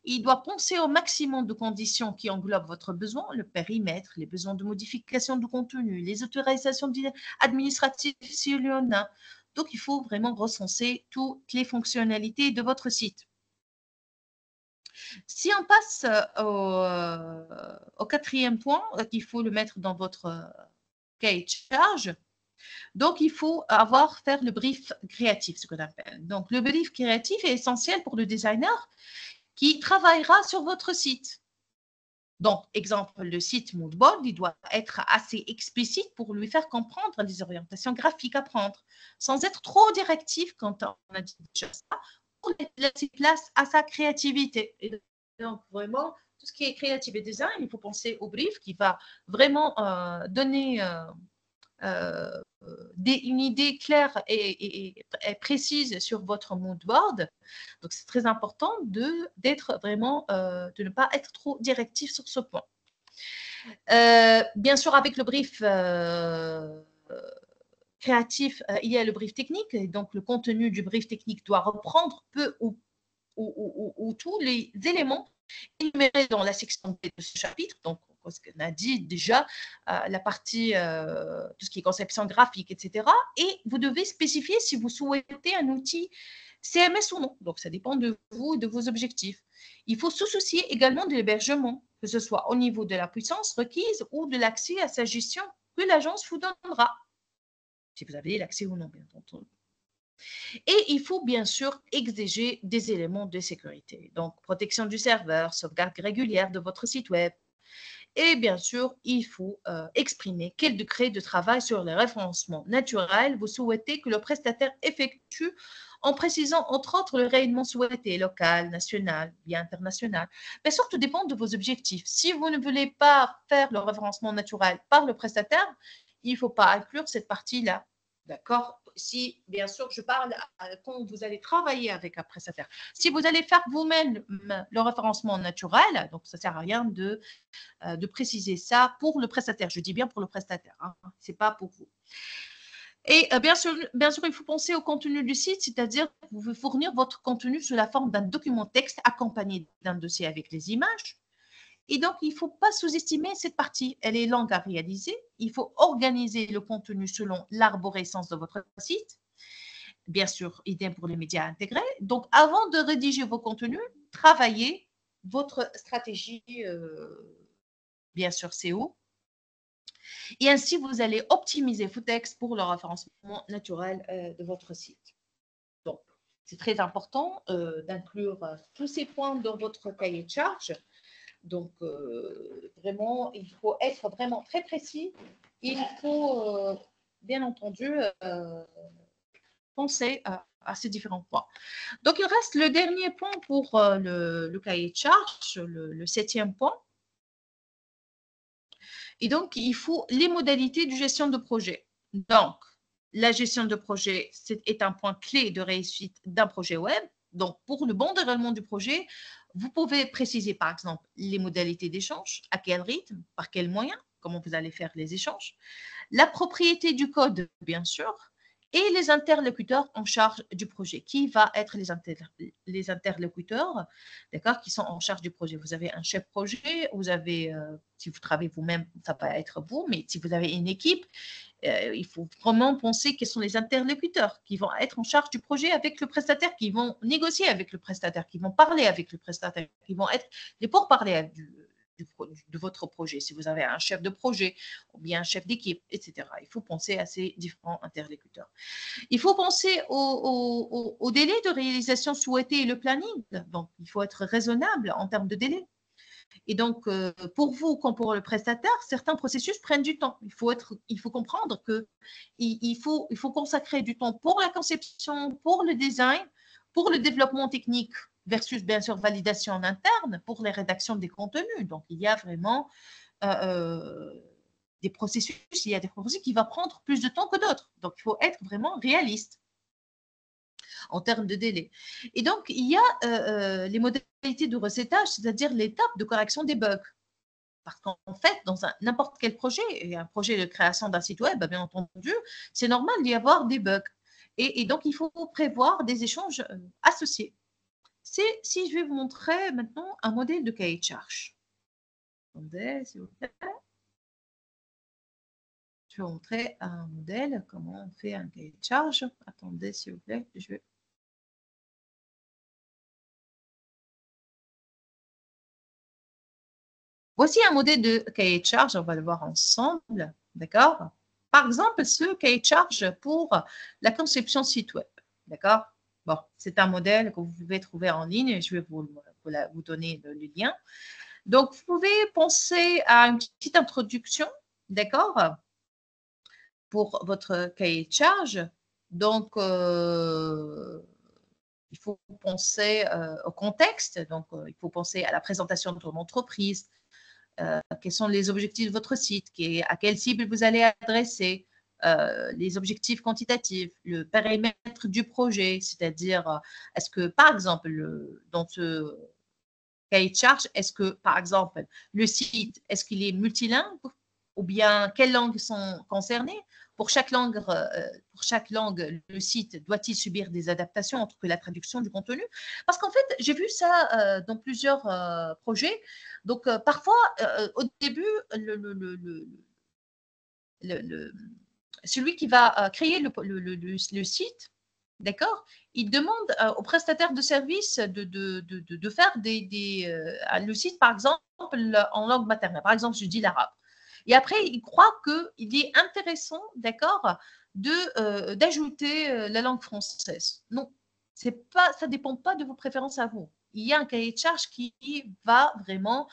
Il doit penser au maximum de conditions qui englobent votre besoin, le périmètre, les besoins de modification du contenu, les autorisations administratives s'il y en a. Donc, il faut vraiment recenser toutes les fonctionnalités de votre site. Si on passe au quatrième point, il faut le mettre dans votre cahier de charge. Donc, il faut faire le brief créatif, ce qu'on appelle. Donc, le brief créatif est essentiel pour le designer qui travaillera sur votre site. Donc, exemple, le site Moodboard, il doit être assez explicite pour lui faire comprendre les orientations graphiques à prendre, sans être trop directif quand on a dit déjà ça, pour laisser place à sa créativité. Et donc, vraiment, tout ce qui est créatif et design, il faut penser au brief qui va vraiment donner une idée claire et précise sur votre mood board. Donc, c'est très important d'être vraiment, de ne pas être trop directif sur ce point. Bien sûr, avec le brief créatif, il y a le brief technique. Et donc, le contenu du brief technique doit reprendre peu ou tous les éléments énumérés dans la section B de ce chapitre. Donc, ce qu'on a dit déjà, la partie, tout ce qui est conception graphique, etc. Et vous devez spécifier si vous souhaitez un outil CMS ou non. Donc, ça dépend de vous et de vos objectifs. Il faut se soucier également de l'hébergement, que ce soit au niveau de la puissance requise ou de l'accès à sa gestion que l'agence vous donnera. Si vous avez l'accès ou non, bien entendu. Et il faut bien sûr exiger des éléments de sécurité. Donc, protection du serveur, sauvegarde régulière de votre site web. Et bien sûr, il faut exprimer quel degré de travail sur le référencement naturel vous souhaitez que le prestataire effectue en précisant entre autres le rayonnement souhaité, local, national, bien international. Bien sûr, tout dépend de vos objectifs. Si vous ne voulez pas faire le référencement naturel par le prestataire, il ne faut pas inclure cette partie-là. D'accord? Si, bien sûr, je parle quand vous allez travailler avec un prestataire. Si vous allez faire vous-même le référencement naturel, donc ça ne sert à rien de préciser ça pour le prestataire. Je dis bien pour le prestataire, hein, ce n'est pas pour vous. Et bien sûr, il faut penser au contenu du site, c'est-à-dire que vous pouvez fournir votre contenu sous la forme d'un document texte accompagné d'un dossier avec les images. Et donc, il ne faut pas sous-estimer cette partie. Elle est longue à réaliser. Il faut organiser le contenu selon l'arborescence de votre site. Bien sûr, idem pour les médias intégrés. Donc, avant de rédiger vos contenus, travaillez votre stratégie, bien sûr, SEO. Et ainsi, vous allez optimiser vos textes pour le référencement naturel de votre site. Donc, c'est très important d'inclure tous ces points dans votre cahier de charge. Donc, vraiment, il faut être vraiment très précis. Il faut, bien entendu, penser à ces différents points. Donc, il reste le dernier point pour le cahier de charge, le 7e point. Et donc, il faut les modalités de gestion de projet. Donc, la gestion de projet est un point clé de réussite d'un projet web. Donc, pour le bon déroulement du projet, vous pouvez préciser, par exemple, les modalités d'échange, à quel rythme, par quels moyens, comment vous allez faire les échanges, la propriété du code, bien sûr, et les interlocuteurs en charge du projet. Qui va être les interlocuteurs, d'accord, qui sont en charge du projet? Vous avez un chef projet, vous avez, si vous travaillez vous-même, ça va être vous, mais si vous avez une équipe, il faut vraiment penser quels sont les interlocuteurs qui vont être en charge du projet avec le prestataire, qui vont négocier avec le prestataire, qui vont parler avec le prestataire, qui vont être les pourparlers de votre projet. Si vous avez un chef de projet ou bien un chef d'équipe, etc. Il faut penser à ces différents interlocuteurs. Il faut penser au délai de réalisation souhaité et le planning. Donc, il faut être raisonnable en termes de délai. Et donc, pour vous comme pour le prestataire, certains processus prennent du temps. Il faut comprendre qu'il faut consacrer du temps pour la conception, pour le design, pour le développement technique versus, bien sûr, validation en interne pour les rédactions des contenus. Donc, il y a vraiment des processus qui vont prendre plus de temps que d'autres. Donc, il faut être vraiment réaliste en termes de délai. Et donc, il y a les modalités de recettage, c'est-à-dire l'étape de correction des bugs. Parce qu'en fait, dans n'importe quel projet, et un projet de création d'un site web, bien entendu, c'est normal d'y avoir des bugs. Et donc, il faut prévoir des échanges associés. Si je vais vous montrer maintenant un modèle de cahier de charge. Attendez, s'il vous plaît. Je vais vous montrer un modèle, comment on fait un cahier de charge. Attendez, s'il vous plaît, je vais... Voici un modèle de cahier de charge, on va le voir ensemble, d'accord? Par exemple, ce cahier de charge pour la conception site web, d'accord? Bon, c'est un modèle que vous pouvez trouver en ligne, je vais vous donner le lien. Donc, vous pouvez penser à une petite introduction, d'accord? Pour votre cahier de charge. Donc, il faut penser au contexte, donc il faut penser à la présentation de ton entreprise, quels sont les objectifs de votre site, à quelle cible vous allez adresser, les objectifs quantitatifs, le périmètre du projet, c'est-à-dire, est-ce que, par exemple, dans ce cahier de charge, est-ce que, par exemple, le site, est-ce qu'il est multilingue ou bien quelles langues sont concernées? Pour chaque langue, le site doit-il subir des adaptations entre la traduction du contenu? Parce qu'en fait, j'ai vu ça dans plusieurs projets. Donc, parfois, au début, celui qui va créer le site, d'accord, il demande au prestataire de service de faire le site, par exemple, en langue maternelle. Par exemple, je dis l'arabe. Et après, il croit qu'il est intéressant, d'accord, d'ajouter la langue française. Non, ça ne dépend pas de vos préférences à vous. Il y a un cahier de charge qui va vraiment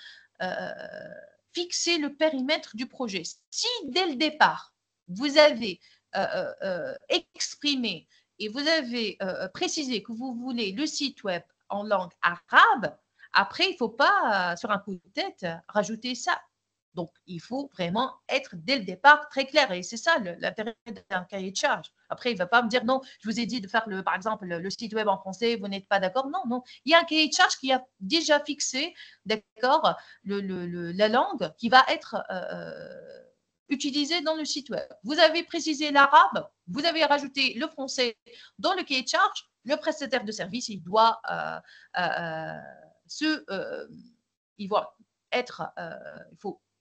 fixer le périmètre du projet. Si dès le départ, vous avez exprimé et vous avez précisé que vous voulez le site web en langue arabe, après, il ne faut pas, sur un coup de tête, rajouter ça. Donc, il faut vraiment être dès le départ très clair. Et c'est ça l'intérêt d'un cahier de charge. Après, il ne va pas me dire non, je vous ai dit de faire, par exemple, le site web en français, vous n'êtes pas d'accord. Non, non. Il y a un cahier de charge qui a déjà fixé, d'accord, la langue qui va être utilisée dans le site web. Vous avez précisé l'arabe, vous avez rajouté le français dans le cahier de charge. Le prestataire de service, il doit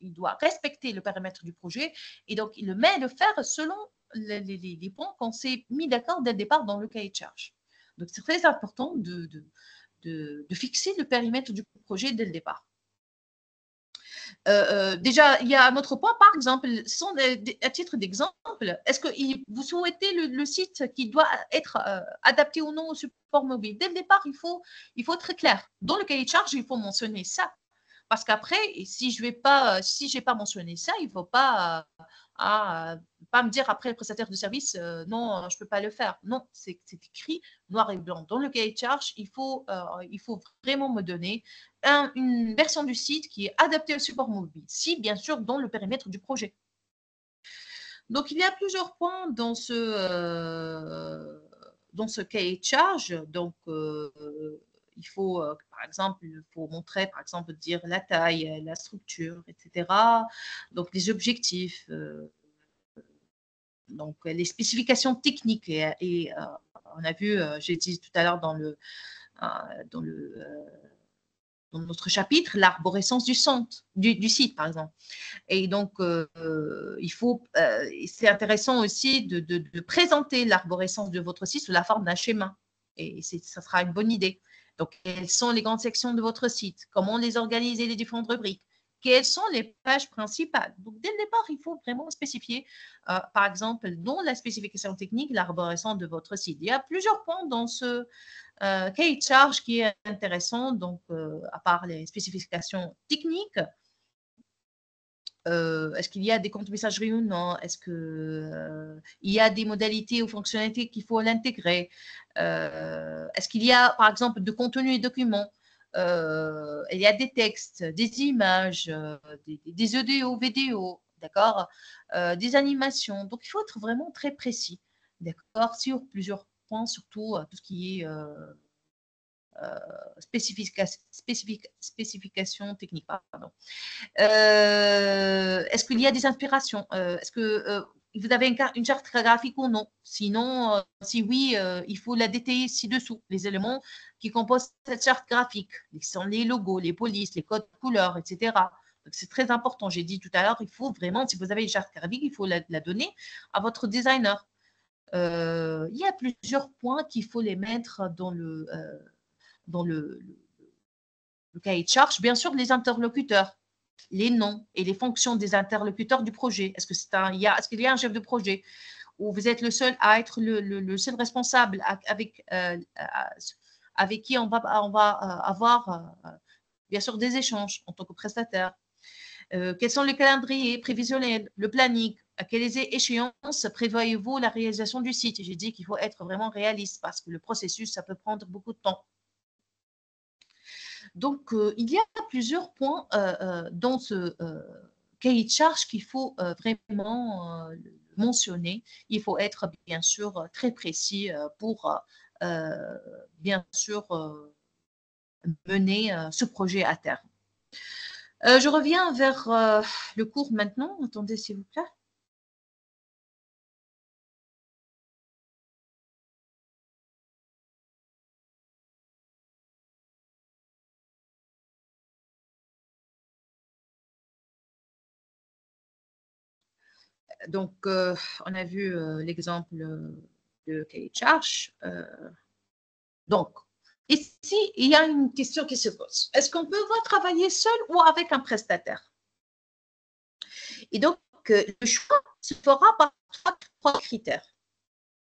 il doit respecter le périmètre du projet et donc il le met à le faire selon les points qu'on s'est mis d'accord dès le départ dans le cahier de charge. Donc, c'est très important de fixer le périmètre du projet dès le départ. Déjà, il y a un autre point, par exemple, à titre d'exemple, est-ce que vous souhaitez le site qui doit être adapté ou non au support mobile? Dès le départ, il faut être très clair. Dans le cahier de charge, il faut mentionner ça. Parce qu'après, si je n'ai pas mentionné ça, il ne faut pas me dire après le prestataire de service, non, je ne peux pas le faire. Non, c'est écrit noir et blanc. Dans le cahier de charge, il faut vraiment me donner une version du site qui est adaptée au support mobile, si bien sûr dans le périmètre du projet. Donc, il y a plusieurs points dans ce cahier de charge. Donc, il faut, par exemple, montrer, par exemple, dire la taille, la structure, etc. Donc, les objectifs, donc les spécifications techniques. Et on a vu, j'ai dit tout à l'heure dans notre chapitre, l'arborescence du site, par exemple. Et donc, c'est intéressant aussi de présenter l'arborescence de votre site sous la forme d'un schéma. Et ça sera une bonne idée. Donc, quelles sont les grandes sections de votre site? Comment les organiser, les différentes rubriques? quelles sont les pages principales. Donc, dès le départ, il faut vraiment spécifier, par exemple, dans la spécification technique, l'arborescence de votre site. Il y a plusieurs points dans ce cahier de charge qui est intéressant. Donc, à part les spécifications techniques, est-ce qu'il y a des comptes messagerie ou non? Est-ce qu'il y a des modalités ou fonctionnalités qu'il faut l'intégrer? Est-ce qu'il y a, par exemple, de contenu et documents? Il y a des textes, des images, des audios, vidéos, d'accord? Des animations. Donc, il faut être vraiment très précis, d'accord? Sur plusieurs points, surtout tout ce qui est spécification technique. Pardon. Est-ce qu'il y a des inspirations? Est-ce que vous avez une charte graphique ou non? Sinon, si oui, il faut la détailler ci-dessous, les éléments qui composent cette charte graphique. Ce sont les logos, les polices, les codes couleurs, etc. Donc, c'est très important. J'ai dit tout à l'heure, il faut vraiment, si vous avez une charte graphique, il faut la donner à votre designer. Il y a plusieurs points qu'il faut les mettre dans le cahier de charge. Bien sûr, les interlocuteurs, les noms et les fonctions des interlocuteurs du projet. Est-ce qu'il y a un chef de projet ou vous êtes le seul à être le seul responsable avec qui on va avoir bien sûr des échanges en tant que prestataire. Quels sont les calendriers prévisionnels, le planning, à quelles échéances prévoyez-vous la réalisation du site? J'ai dit qu'il faut être vraiment réaliste parce que le processus, ça peut prendre beaucoup de temps. Donc, il y a plusieurs points dans ce cahier de charge qu'il faut vraiment mentionner. Il faut être bien sûr très précis pour bien sûr mener ce projet à terme. Je reviens vers le cours maintenant. Attendez, s'il vous plaît. Donc, on a vu l'exemple de cahier de charge. Donc, ici, il y a une question qui se pose. Est-ce qu'on peut travailler seul ou avec un prestataire? Et donc, le choix se fera par trois critères.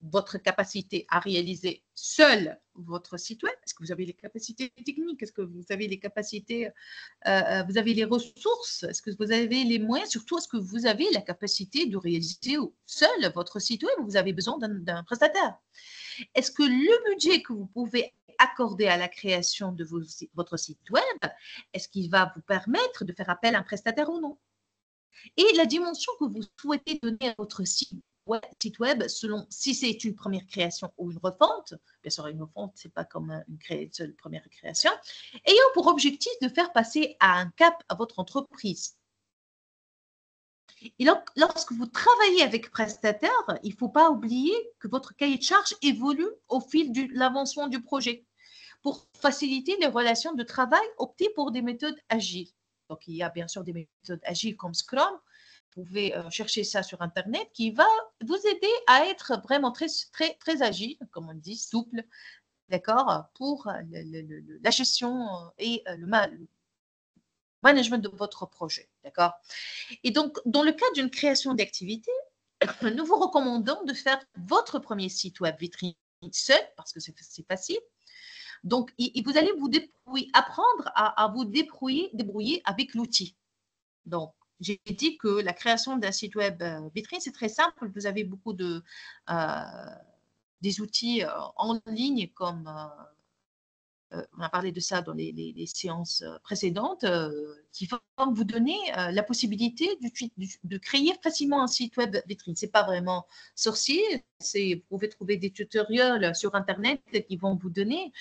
Votre capacité à réaliser seul votre site web. Est-ce que vous avez les capacités techniques? Est-ce que vous avez les capacités, vous avez les ressources? Est-ce que vous avez les moyens? Surtout, est-ce que vous avez la capacité de réaliser seul votre site web ou vous avez besoin d'un prestataire? Est-ce que le budget que vous pouvez accorder à la création de votre site web, est-ce qu'il va vous permettre de faire appel à un prestataire ou non? Et la dimension que vous souhaitez donner à votre site web, selon si c'est une première création ou une refonte, bien sûr, une refonte, ce n'est pas comme une seule première création, ayant pour objectif de faire passer à un cap à votre entreprise. Et donc, lorsque vous travaillez avec prestataire, il ne faut pas oublier que votre cahier de charge évolue au fil de l'avancement du projet. Pour faciliter les relations de travail, optez pour des méthodes agiles. Donc, il y a bien sûr des méthodes agiles comme Scrum. Vous pouvez chercher ça sur Internet qui va vous aider à être vraiment très, très, très agile, comme on dit, souple, d'accord, pour la gestion et le management de votre projet, d'accord. Et donc, dans le cas d'une création d'activité, nous vous recommandons de faire votre premier site web vitrine seul, parce que c'est facile. Donc, vous allez apprendre à vous débrouiller avec l'outil. Donc, j'ai dit que la création d'un site web vitrine, c'est très simple. Vous avez beaucoup des outils en ligne comme on a parlé de ça dans les séances précédentes, qui vont vous donner la possibilité de créer facilement un site web vitrine. Ce n'est pas vraiment sorcier, vous pouvez trouver des tutoriels sur Internet qui vont vous donner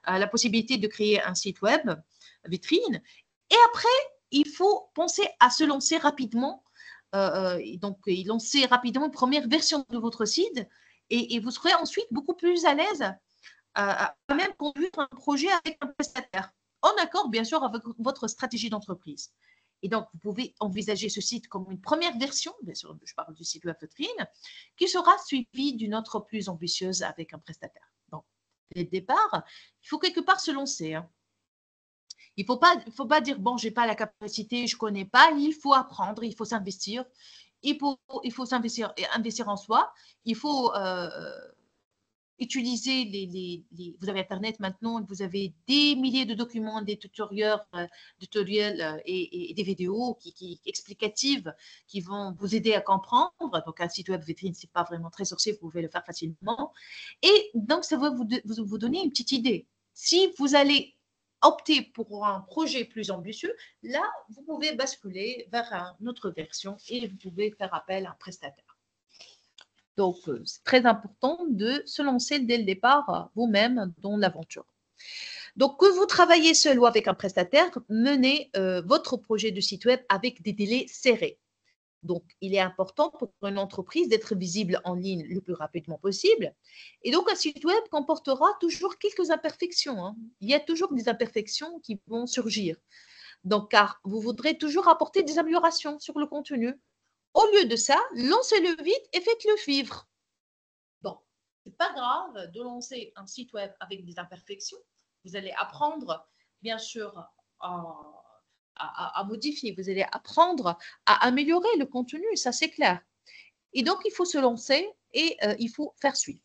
la possibilité de créer un site web vitrine. Et après, il faut penser à se lancer rapidement. Donc, lancer rapidement une première version de votre site et vous serez ensuite beaucoup plus à l'aise à même conduire un projet avec un prestataire, en accord bien sûr avec votre stratégie d'entreprise. Et donc, vous pouvez envisager ce site comme une première version, bien sûr, je parle du site web vitrine, qui sera suivie d'une autre plus ambitieuse avec un prestataire. Donc, dès le départ, il faut quelque part se lancer. Hein. Il ne faut pas dire, bon, je n'ai pas la capacité, je ne connais pas. Il faut apprendre, il faut s'investir. Il faut investir en soi. Il faut utiliser vous avez Internet maintenant, vous avez des milliers de documents, des tutoriels et des vidéos explicatives qui vont vous aider à comprendre. Donc, un site web vitrine, ce n'est pas vraiment très sorcier, vous pouvez le faire facilement. Et donc, ça va vous donner une petite idée. Si vous allez opter pour un projet plus ambitieux, là, vous pouvez basculer vers une autre version et vous pouvez faire appel à un prestataire. Donc, c'est très important de se lancer dès le départ vous-même dans l'aventure. Donc, que vous travaillez seul ou avec un prestataire, menez votre projet de site web avec des délais serrés. Donc, il est important pour une entreprise d'être visible en ligne le plus rapidement possible. Et donc, un site web comportera toujours quelques imperfections, hein. Il y a toujours des imperfections qui vont surgir. Donc, car vous voudrez toujours apporter des améliorations sur le contenu. Au lieu de ça, lancez-le vite et faites-le vivre. Bon, ce n'est pas grave de lancer un site web avec des imperfections. Vous allez apprendre, bien sûr, à modifier. Vous allez apprendre à améliorer le contenu, ça c'est clair. Et donc, il faut se lancer et il faut faire suivre.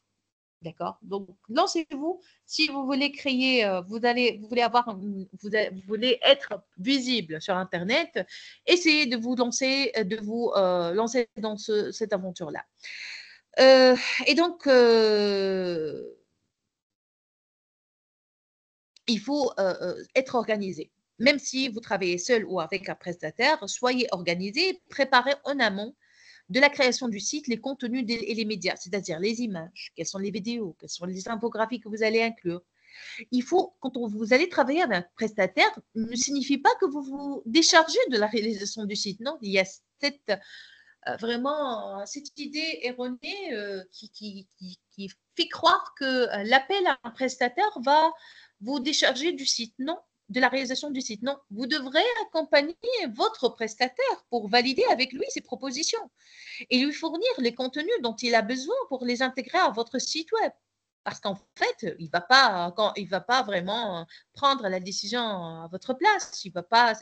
D'accord? Donc, lancez-vous. Si vous voulez créer, vous voulez être visible sur Internet, essayez de vous lancer, lancer dans cette aventure-là. Et donc, il faut être organisé. Même si vous travaillez seul ou avec un prestataire, soyez organisé, préparez en amont de la création du site les contenus et les médias, c'est-à-dire les images, quelles sont les vidéos, quelles sont les infographies que vous allez inclure. Il faut, quand vous allez travailler avec un prestataire, ne signifie pas que vous vous déchargez de la réalisation du site. Non, il y a vraiment cette idée erronée qui fait croire que l'appel à un prestataire va vous décharger du site. Non, de la réalisation du site. Non, vous devrez accompagner votre prestataire pour valider avec lui ses propositions et lui fournir les contenus dont il a besoin pour les intégrer à votre site web. Parce qu'en fait, il ne va pas vraiment prendre la décision à votre place. Il ne va pas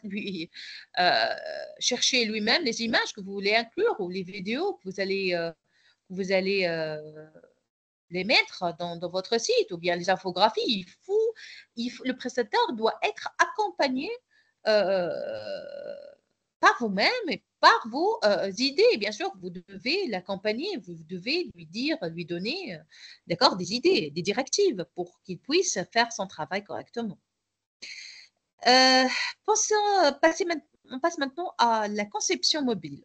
chercher lui-même les images que vous voulez inclure ou les vidéos que vous allez les mettre dans votre site ou bien les infographies. Le prestataire doit être accompagné par vous-même et par vos idées. Bien sûr, vous devez l'accompagner, vous devez lui donner d'accord, des idées, des directives pour qu'il puisse faire son travail correctement. On passe maintenant à la conception mobile,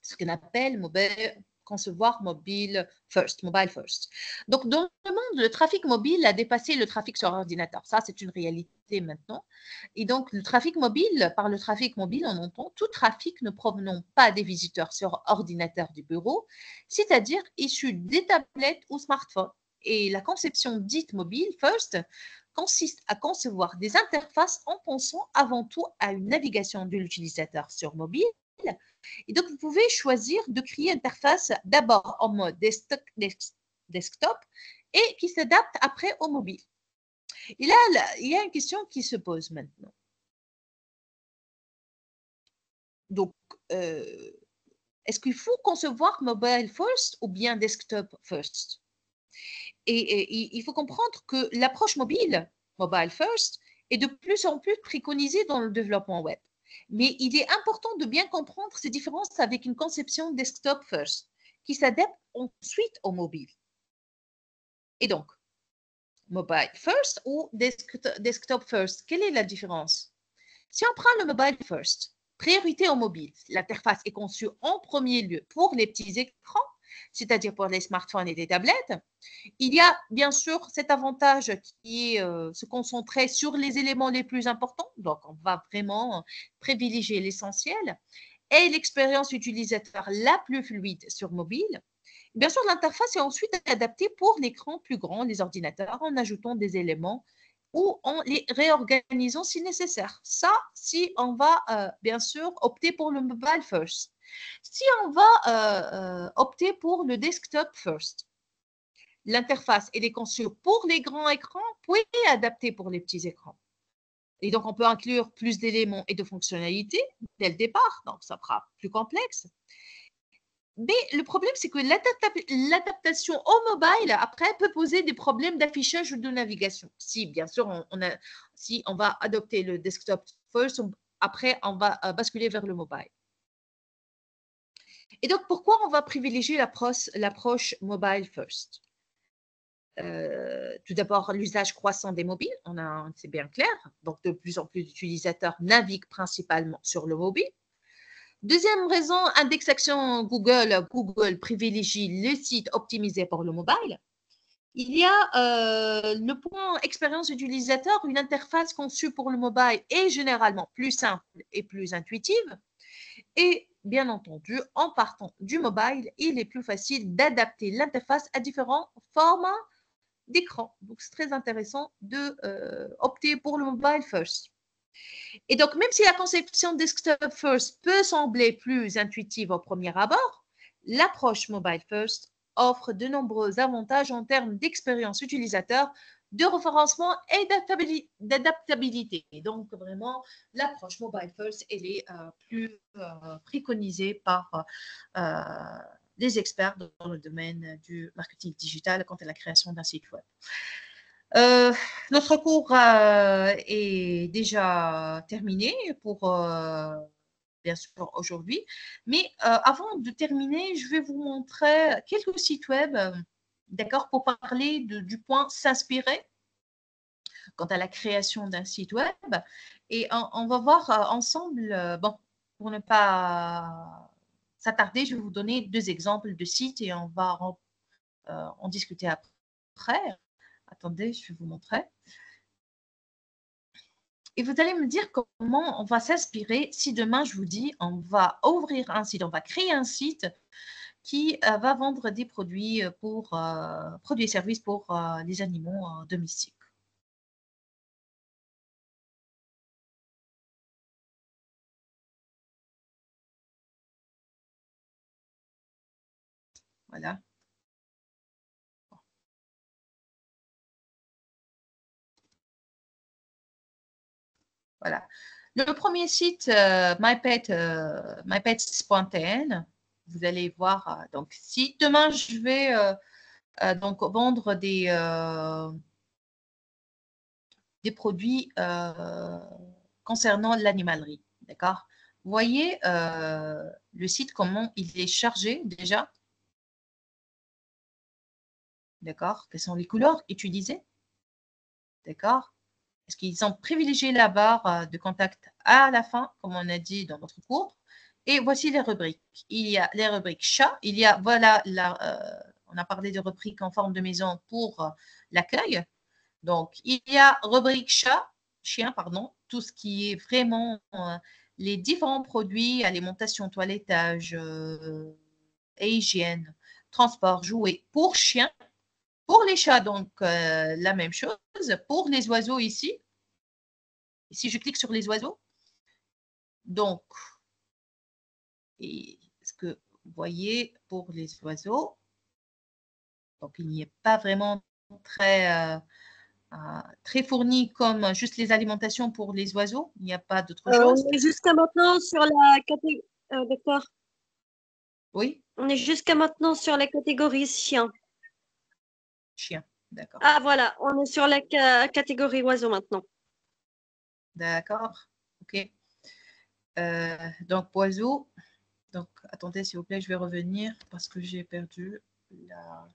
ce qu'on appelle concevoir mobile first. Donc, dans le monde, le trafic mobile a dépassé le trafic sur ordinateur. Ça, c'est une réalité maintenant. Et donc, par le trafic mobile, on entend tout trafic ne provenant pas des visiteurs sur ordinateur du bureau, c'est-à-dire issu des tablettes ou smartphones. Et la conception dite mobile first consiste à concevoir des interfaces en pensant avant tout à une navigation de l'utilisateur sur mobile. Et donc, vous pouvez choisir de créer une interface d'abord en mode desktop et qui s'adapte après au mobile. Et là, il y a une question qui se pose maintenant. Donc, est-ce qu'il faut concevoir mobile first ou bien desktop first? Et il faut comprendre que l'approche mobile first, est de plus en plus préconisée dans le développement web. Mais il est important de bien comprendre ces différences avec une conception desktop first, qui s'adapte ensuite au mobile. Et donc, mobile first ou desktop first, quelle est la différence? Si on prend le mobile first, priorité au mobile, l'interface est conçue en premier lieu pour les petits écrans, c'est-à-dire pour les smartphones et les tablettes. Il y a bien sûr cet avantage qui est se concentrer sur les éléments les plus importants, donc on va vraiment privilégier l'essentiel, et l'expérience utilisateur la plus fluide sur mobile. Bien sûr, l'interface est ensuite adaptée pour l'écran plus grand, les ordinateurs, en ajoutant des éléments ou en les réorganisant si nécessaire. Ça, si on va bien sûr opter pour le mobile first. Si on va opter pour le desktop first, l'interface est conçue pour les grands écrans, puis adaptée pour les petits écrans. Et donc, on peut inclure plus d'éléments et de fonctionnalités dès le départ. Donc, ça sera plus complexe. Mais le problème, c'est que l'adaptation au mobile, après, peut poser des problèmes d'affichage ou de navigation. Si, bien sûr, si on va adopter le desktop first, après, on va basculer vers le mobile. Et donc, pourquoi on va privilégier l'approche mobile first? Tout d'abord, l'usage croissant des mobiles, c'est bien clair. Donc, de plus en plus d'utilisateurs naviguent principalement sur le mobile. Deuxième raison, indexation Google. Google privilégie les sites optimisés pour le mobile. Il y a le point expérience utilisateur, une interface conçue pour le mobile est généralement plus simple et plus intuitive. Et bien entendu, en partant du mobile, il est plus facile d'adapter l'interface à différents formats d'écran. Donc, c'est très intéressant d'opter pour le mobile first. Et donc, même si la conception desktop first peut sembler plus intuitive au premier abord, l'approche mobile first offre de nombreux avantages en termes d'expérience utilisateur, de référencement et d'adaptabilité. Donc, vraiment, l'approche mobile first, elle est plus préconisée par les experts dans le domaine du marketing digital quant à la création d'un site web. Notre cours est déjà terminé pour, bien sûr, aujourd'hui. Mais avant de terminer, je vais vous montrer quelques sites web, d'accord, pour parler du point s'inspirer quant à la création d'un site web. Et on va voir ensemble, bon, pour ne pas s'attarder, je vais vous donner 2 exemples de sites et on va en discuter après. Attendez, je vais vous montrer. Et vous allez me dire comment on va s'inspirer si demain, je vous dis, on va ouvrir un site, on va créer un site qui va vendre des produits produits et services pour les animaux domestiques. Voilà. Voilà. Le premier site, mypets.tn, vous allez voir. Donc, si demain, je vais donc vendre des produits concernant l'animalerie, d'accord? Vous voyez le site, comment il est chargé déjà, d'accord? Quelles sont les couleurs utilisées, d'accord? Est-ce qu'ils ont privilégié la barre de contact à la fin, comme on a dit dans notre cours? Et voici les rubriques. Il y a les rubriques chat. Il y a, voilà, on a parlé de rubriques en forme de maison pour l'accueil. Donc, il y a rubrique chien, pardon, tout ce qui est vraiment les différents produits, alimentation, toilettage et hygiène, transport, jouets pour chiens. Pour les chats, donc, la même chose. Pour les oiseaux ici, si je clique sur les oiseaux, donc, ce que vous voyez pour les oiseaux, donc il n'y est pas vraiment très, très fourni comme juste les alimentations pour les oiseaux. Il n'y a pas d'autre chose. On est jusqu'à maintenant sur la catégorie. D'accord. Oui, On est jusqu'à maintenant sur la catégorie chien. chien, d'accord. Ah voilà, on est sur la catégorie oiseau maintenant. D'accord, ok. Donc, oiseau. Donc, attendez, s'il vous plaît, je vais revenir parce que j'ai perdu la...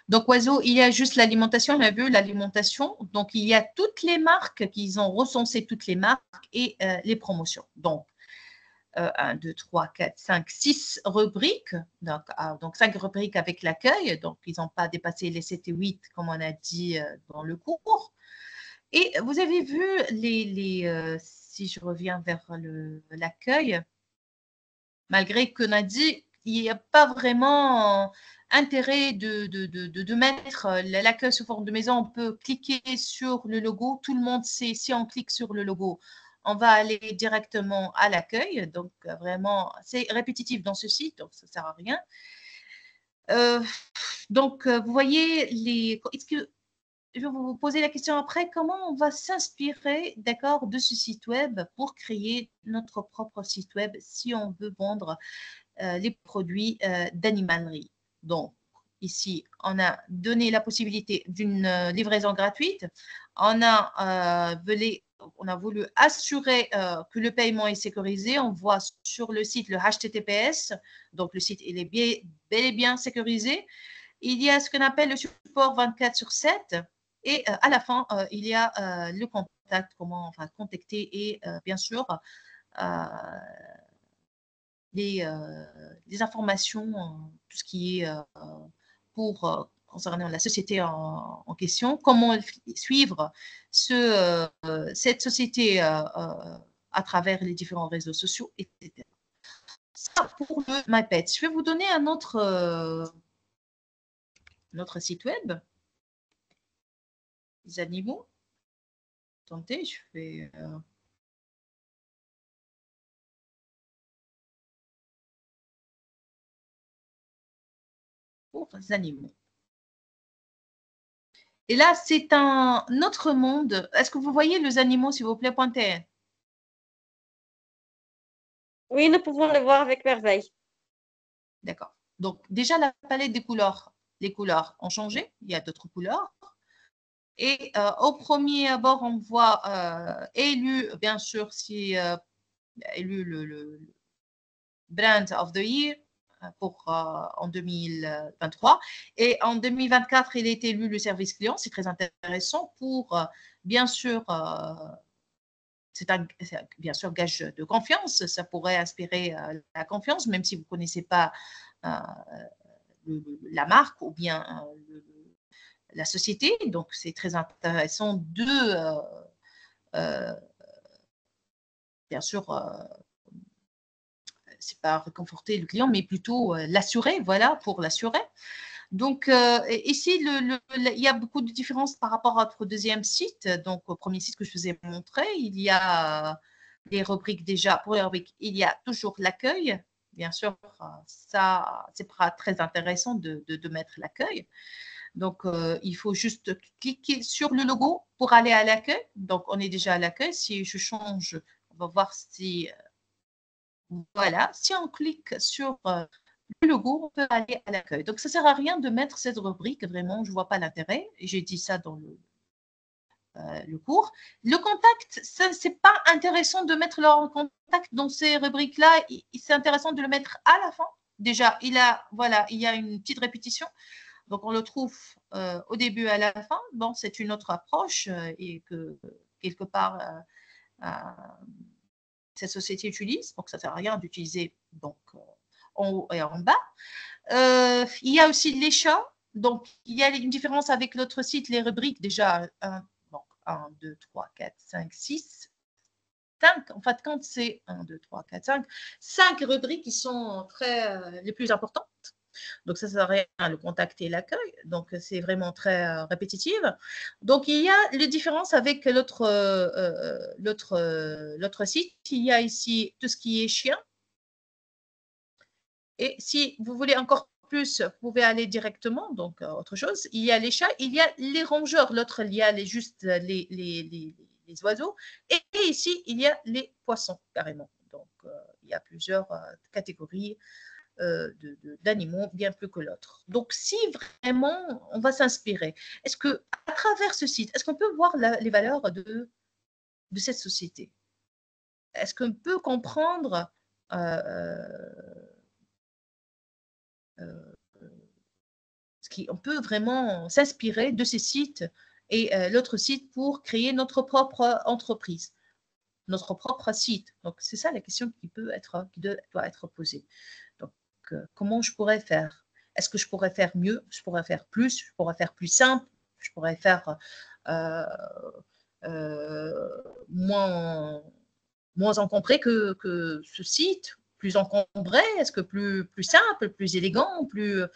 Donc, oiseau, il y a juste l'alimentation. On a vu l'alimentation. Donc, il y a toutes les marques qu'ils ont recensé, toutes les marques et les promotions. Donc, 1, 2, 3, 4, 5, 6 rubriques. Donc 5 rubriques avec l'accueil. Donc, ils n'ont pas dépassé les 7 et 8, comme on a dit dans le cours. Et vous avez vu, si je reviens vers l'accueil, malgré qu'on a dit il n'y a pas vraiment intérêt de mettre l'accueil sous forme de maison. On peut cliquer sur le logo. Tout le monde sait, si on clique sur le logo, on va aller directement à l'accueil. Donc, vraiment, c'est répétitif dans ce site, donc ça ne sert à rien. Donc, vous voyez, est-ce que je vais vous poser la question après, comment on va s'inspirer, d'accord, de ce site web pour créer notre propre site web si on veut vendre les produits d'animalerie. Donc, ici, on a donné la possibilité d'une livraison gratuite. On a voulu assurer que le paiement est sécurisé. On voit sur le site le HTTPS. Donc, le site il est bel et bien sécurisé. Il y a ce qu'on appelle le support 24/7. Et à la fin, il y a le contact, comment enfin, contacter et bien sûr les informations, tout ce qui est pour concernant la société en question, comment suivre cette société à travers les différents réseaux sociaux, etc. Ça pour le MyPet. Je vais vous donner un autre site web, les animaux. Attendez, je vais... pour les animaux. Et là, c'est un autre monde. Est-ce que vous voyez les animaux, s'il vous plaît, pointez? Oui, nous pouvons le voir avec merveille. D'accord. Donc, déjà, la palette des couleurs, les couleurs ont changé. Il y a d'autres couleurs. Et au premier abord, on voit élu, bien sûr, si élu le Brand of the Year en 2023. Et en 2024, il a été élu le service client. C'est très intéressant pour, bien sûr, c'est bien sûr gage de confiance. Ça pourrait inspirer la confiance, même si vous ne connaissez pas la marque ou bien la société. Donc, c'est très intéressant de, bien sûr, c'est pas réconforter le client, mais plutôt l'assurer, voilà, pour l'assurer. Donc, ici, il y a beaucoup de différences par rapport à notre deuxième site. Donc, au premier site que je vous ai montré, il y a les rubriques déjà. Pour les rubriques, il y a toujours l'accueil. Bien sûr, ça, c'est pas très intéressant de mettre l'accueil. Donc, il faut juste cliquer sur le logo pour aller à l'accueil. Donc, on est déjà à l'accueil. Si je change, on va voir si... voilà, si on clique sur le logo, on peut aller à l'accueil. Donc, ça ne sert à rien de mettre cette rubrique. Vraiment, je ne vois pas l'intérêt. J'ai dit ça dans le cours. Le contact, ce n'est pas intéressant de mettre leur contact dans ces rubriques-là. C'est intéressant de le mettre à la fin. Déjà, voilà, il y a une petite répétition. Donc, on le trouve au début et à la fin. Bon, c'est une autre approche et que quelque part, cette société utilise. Donc, ça ne sert à rien d'utiliser donc en haut et en bas. Il y a aussi les chats. Donc, il y a une différence avec l'autre site, les rubriques. Déjà, 1, 2, 3, 4, 5, 6, 5. En fait, quand c'est 1, 2, 3, 4, 5, 5 rubriques qui sont les plus importantes. Donc, ça ne sert à rien le contact et l'accueil. Donc, c'est vraiment très répétitif. Donc, il y a les différences avec l'autre site. Il y a ici tout ce qui est chien. Et si vous voulez encore plus, vous pouvez aller directement, donc autre chose. Il y a les chats, il y a les rongeurs. L'autre, il y a juste les oiseaux. Et ici, il y a les poissons, carrément. Donc, il y a plusieurs catégories d'animaux, bien plus que l'autre. Donc, si vraiment on va s'inspirer, est-ce que à travers ce site, est-ce qu'on peut voir les valeurs de cette société? Est-ce qu'on peut comprendre on peut vraiment s'inspirer de ces sites et l'autre site pour créer notre propre entreprise, notre propre site. Donc, c'est ça la question qui doit être posée. Donc, comment je pourrais faire? Est-ce que je pourrais faire mieux? Je pourrais faire plus? Je pourrais faire plus simple? Je pourrais faire moins encombré que ce site, plus encombré? Est-ce que plus simple, plus élégant, plus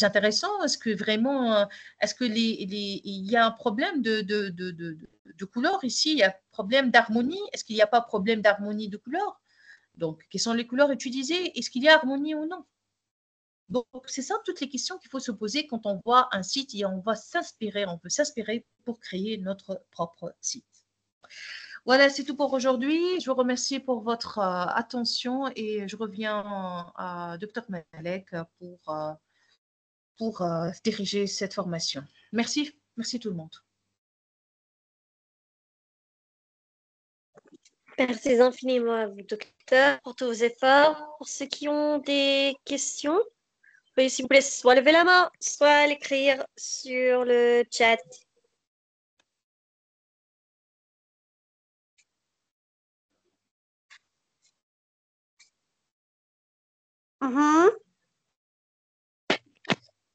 intéressant? Est-ce que vraiment, est-ce que il y a un problème de couleur ici? Il y a un problème d'harmonie? Est-ce qu'il n'y a pas problème d'harmonie de couleur? Donc, quelles sont les couleurs utilisées? Est-ce qu'il y a harmonie ou non? Donc, c'est ça toutes les questions qu'il faut se poser quand on voit un site et on peut s'inspirer pour créer notre propre site. Voilà, c'est tout pour aujourd'hui. Je vous remercie pour votre attention et je reviens à Dr Malek pour diriger cette formation. Merci, merci tout le monde. Merci infiniment à vous, docteur, pour tous vos efforts. Pour ceux qui ont des questions, veuillez s'il vous plaît soit lever la main, soit l'écrire sur le chat.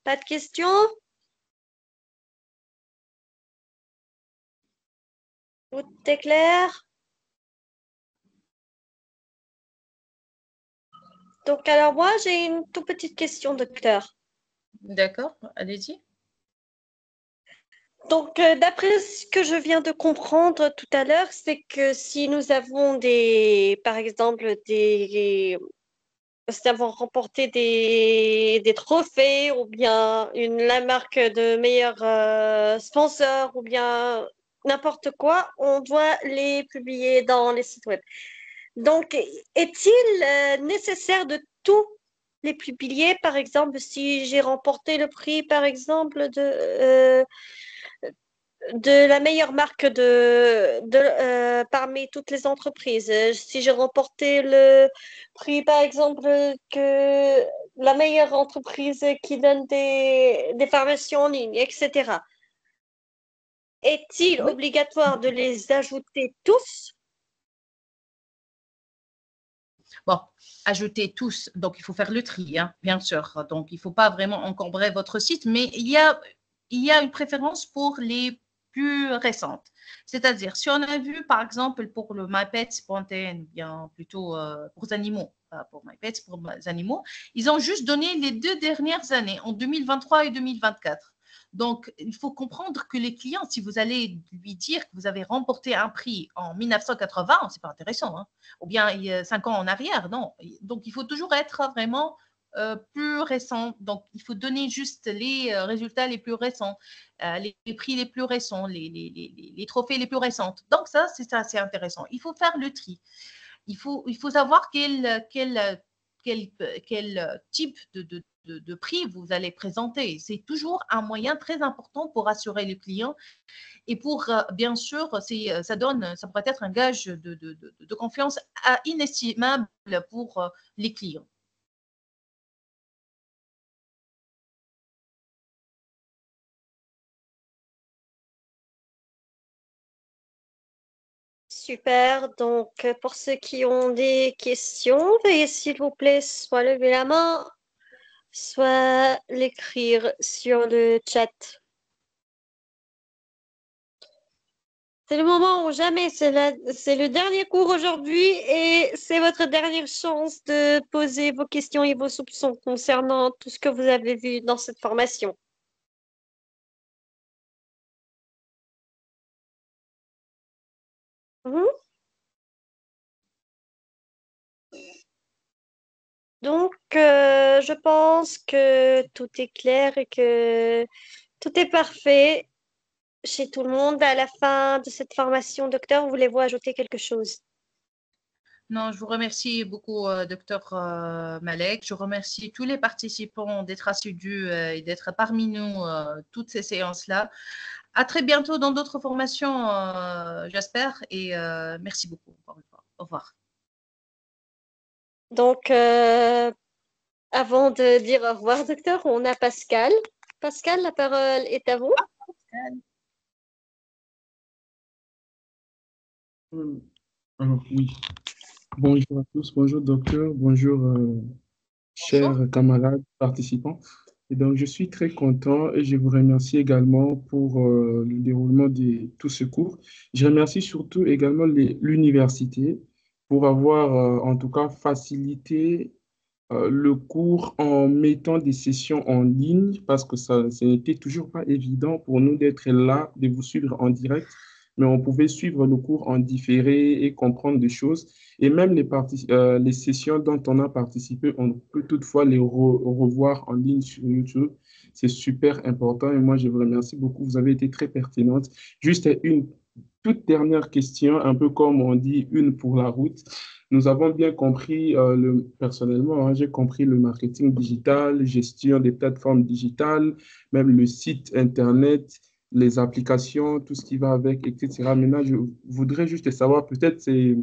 Pas de questions? Tout est clair? Donc, alors moi, j'ai une toute petite question, docteur. D'accord, allez-y. Donc, d'après ce que je viens de comprendre tout à l'heure, c'est que si nous avons par exemple, nous avons remporté des trophées ou bien la marque de meilleur sponsor ou bien n'importe quoi, on doit les publier dans les sites web. Donc, est-il nécessaire de tout les publier? Par exemple, si j'ai remporté le prix, par exemple, de la meilleure marque parmi toutes les entreprises. Si j'ai remporté le prix, par exemple, que la meilleure entreprise qui donne des formations en ligne, etc. Est-il Oui. obligatoire de les ajouter tous? Bon, ajouter tous, donc il faut faire le tri, hein, bien sûr. Donc, il ne faut pas vraiment encombrer votre site, mais il y a une préférence pour les plus récentes. C'est-à-dire, si on a vu, par exemple, pour le MyPets.tn, bien plutôt pour les animaux, pas pour MyPets, pour les animaux, ils ont juste donné les 2 dernières années, en 2023 et 2024. Donc, il faut comprendre que les clients, si vous allez lui dire que vous avez remporté un prix en 1980, c'est pas intéressant, hein, ou bien il y a 5 ans en arrière, non. Donc, il faut toujours être vraiment plus récent. Donc, il faut donner juste les résultats les plus récents, les prix les plus récents, les trophées les plus récents. Donc, ça, c'est assez intéressant. Il faut faire le tri. Il faut savoir quel type de prix vous allez présenter. C'est toujours un moyen très important pour assurer les clients et pour, bien sûr, ça pourrait être un gage de confiance inestimable pour les clients. Super. Donc, pour ceux qui ont des questions, veuillez s'il vous plaît soit lever la main, soit l'écrire sur le chat. C'est le moment ou jamais, c'est le dernier cours aujourd'hui et c'est votre dernière chance de poser vos questions et vos soupçons concernant tout ce que vous avez vu dans cette formation. Mhm. Donc, je pense que tout est clair et que tout est parfait chez tout le monde. À la fin de cette formation, docteur, voulez-vous ajouter quelque chose? Non, je vous remercie beaucoup, docteur Malek. Je remercie tous les participants d'être assidus et d'être parmi nous toutes ces séances-là. À très bientôt dans d'autres formations, j'espère. Et merci beaucoup encore une fois. Au revoir. Donc, avant de dire au revoir, docteur, on a Pascal. Pascal, la parole est à vous. Euh, Alors, oui. Bonjour à tous, bonjour docteur, bonjour Bonjour. chers camarades participants. Et donc, je suis très content et je vous remercie également pour le déroulement de tout ce cours. Je remercie surtout également l'université pour avoir en tout cas facilité le cours en mettant des sessions en ligne parce que ça n'était toujours pas évident pour nous d'être là, de vous suivre en direct. mais on pouvait suivre le cours en différé et comprendre des choses. Et même les sessions dont on a participé, on peut toutefois les revoir en ligne sur YouTube. C'est super important et moi, je vous remercie beaucoup. Vous avez été très pertinente. Juste une toute dernière question, un peu comme on dit, une pour la route. Nous avons bien compris, personnellement, hein, j'ai compris le marketing digital, gestion des plateformes digitales, même le site Internet, les applications, tout ce qui va avec, etc. Maintenant, je voudrais juste savoir, peut-être c'est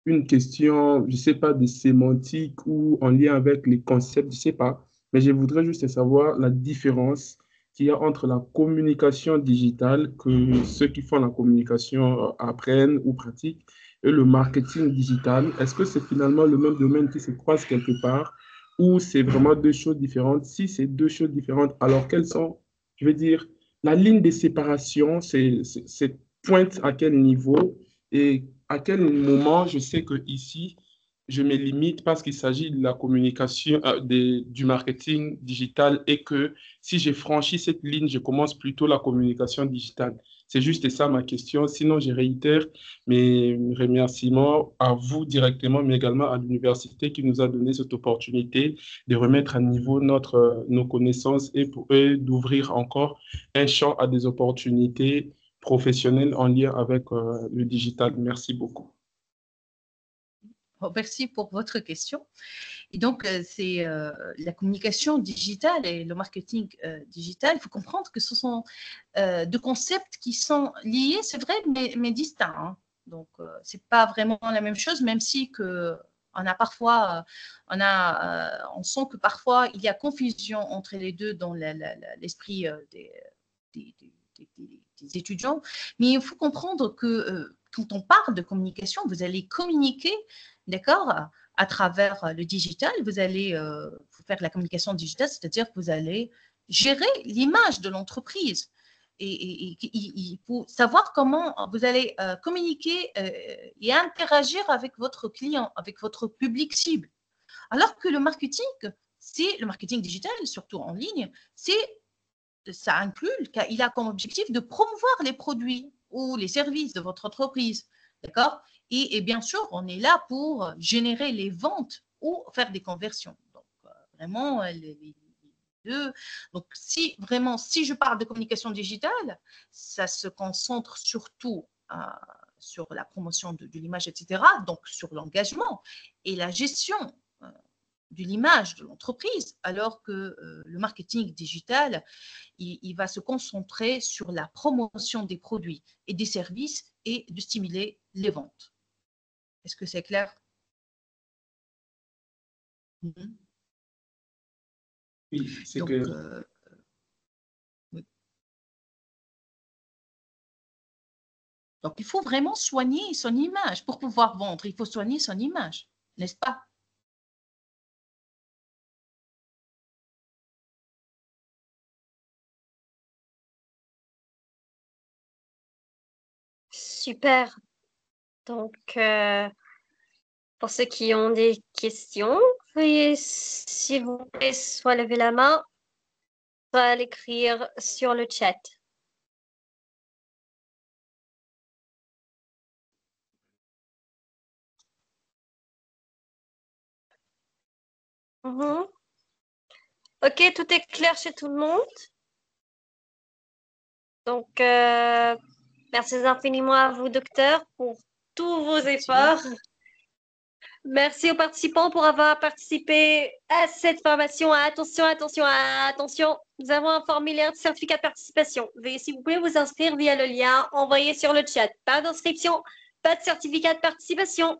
une question, je ne sais pas, de sémantique ou en lien avec les concepts, je ne sais pas, mais je voudrais juste savoir la différence qu'il y a entre la communication digitale que ceux qui font la communication apprennent ou pratiquent et le marketing digital. Est-ce que c'est finalement le même domaine qui se croise quelque part ou c'est vraiment deux choses différentes? Si c'est deux choses différentes, alors quelles sont, je veux dire, la ligne de séparation, c'est pointe à quel niveau et à quel moment je sais que ici, je me limite parce qu'il s'agit de la communication, du marketing digital et que si j'ai franchi cette ligne, je commence plutôt la communication digitale. C'est juste ça ma question. Sinon, je réitère mes remerciements à vous directement, mais également à l'université qui nous a donné cette opportunité de remettre à niveau nos connaissances et d'ouvrir encore un champ à des opportunités professionnelles en lien avec le digital. Merci beaucoup. Bon, merci pour votre question. Et donc, c'est la communication digitale et le marketing digital. Il faut comprendre que ce sont deux concepts qui sont liés, c'est vrai, mais distincts. Hein. Donc, ce n'est pas vraiment la même chose, même si que on a parfois, on sent que parfois il y a confusion entre les deux dans l'esprit des, des étudiants. Mais il faut comprendre que quand on parle de communication, vous allez communiquer, d'accord, à travers le digital, vous allez faire de la communication digitale, c'est-à-dire que vous allez gérer l'image de l'entreprise. Et il faut savoir comment vous allez communiquer et interagir avec votre client, avec votre public cible. Alors que le marketing digital, surtout en ligne, ça inclut, il a comme objectif de promouvoir les produits ou les services de votre entreprise. D'accord? Et bien sûr, on est là pour générer les ventes ou faire des conversions. Donc, vraiment, les deux. Donc, si je parle de communication digitale, ça se concentre surtout sur la promotion de l'image, etc., donc sur l'engagement et la gestion de l'image de l'entreprise, alors que le marketing digital, il va se concentrer sur la promotion des produits et des services et de stimuler les ventes. Est-ce que c'est clair? Oui, c'est Donc, clair. oui. Donc, il faut vraiment soigner son image. Pour pouvoir vendre, il faut soigner son image, n'est-ce pas? Super. Donc, pour ceux qui ont des questions, veuillez, s'il vous plaît, soit lever la main, soit l'écrire sur le chat. Mhm. Ok, tout est clair chez tout le monde. Donc, merci infiniment à vous, docteur, pour tous vos efforts. Merci aux participants pour avoir participé à cette formation. Attention, attention, attention. Nous avons un formulaire de certificat de participation. Veuillez, s'il vous plaît, vous inscrire via le lien envoyé sur le chat. Pas d'inscription, pas de certificat de participation.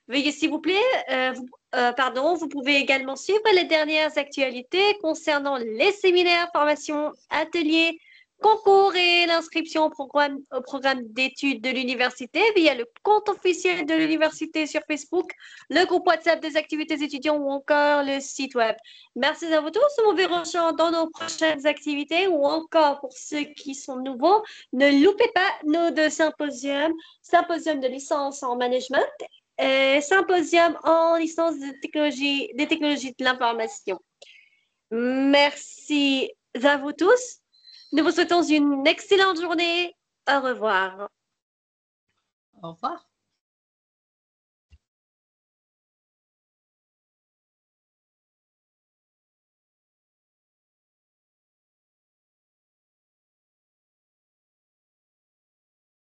Veuillez, s'il vous plaît, vous pouvez également suivre les dernières actualités concernant les séminaires, formations, ateliers, concours et l'inscription au programme d'études de l'université via le compte officiel de l'université sur Facebook, le groupe WhatsApp des activités étudiants ou encore le site web. Merci à vous tous. Nous vous verrons dans nos prochaines activités ou encore pour ceux qui sont nouveaux, ne loupez pas nos deux symposiums, symposium de licence en management et symposium en licence des technologies de l'information. Merci à vous tous. Nous vous souhaitons une excellente journée. Au revoir. Au revoir.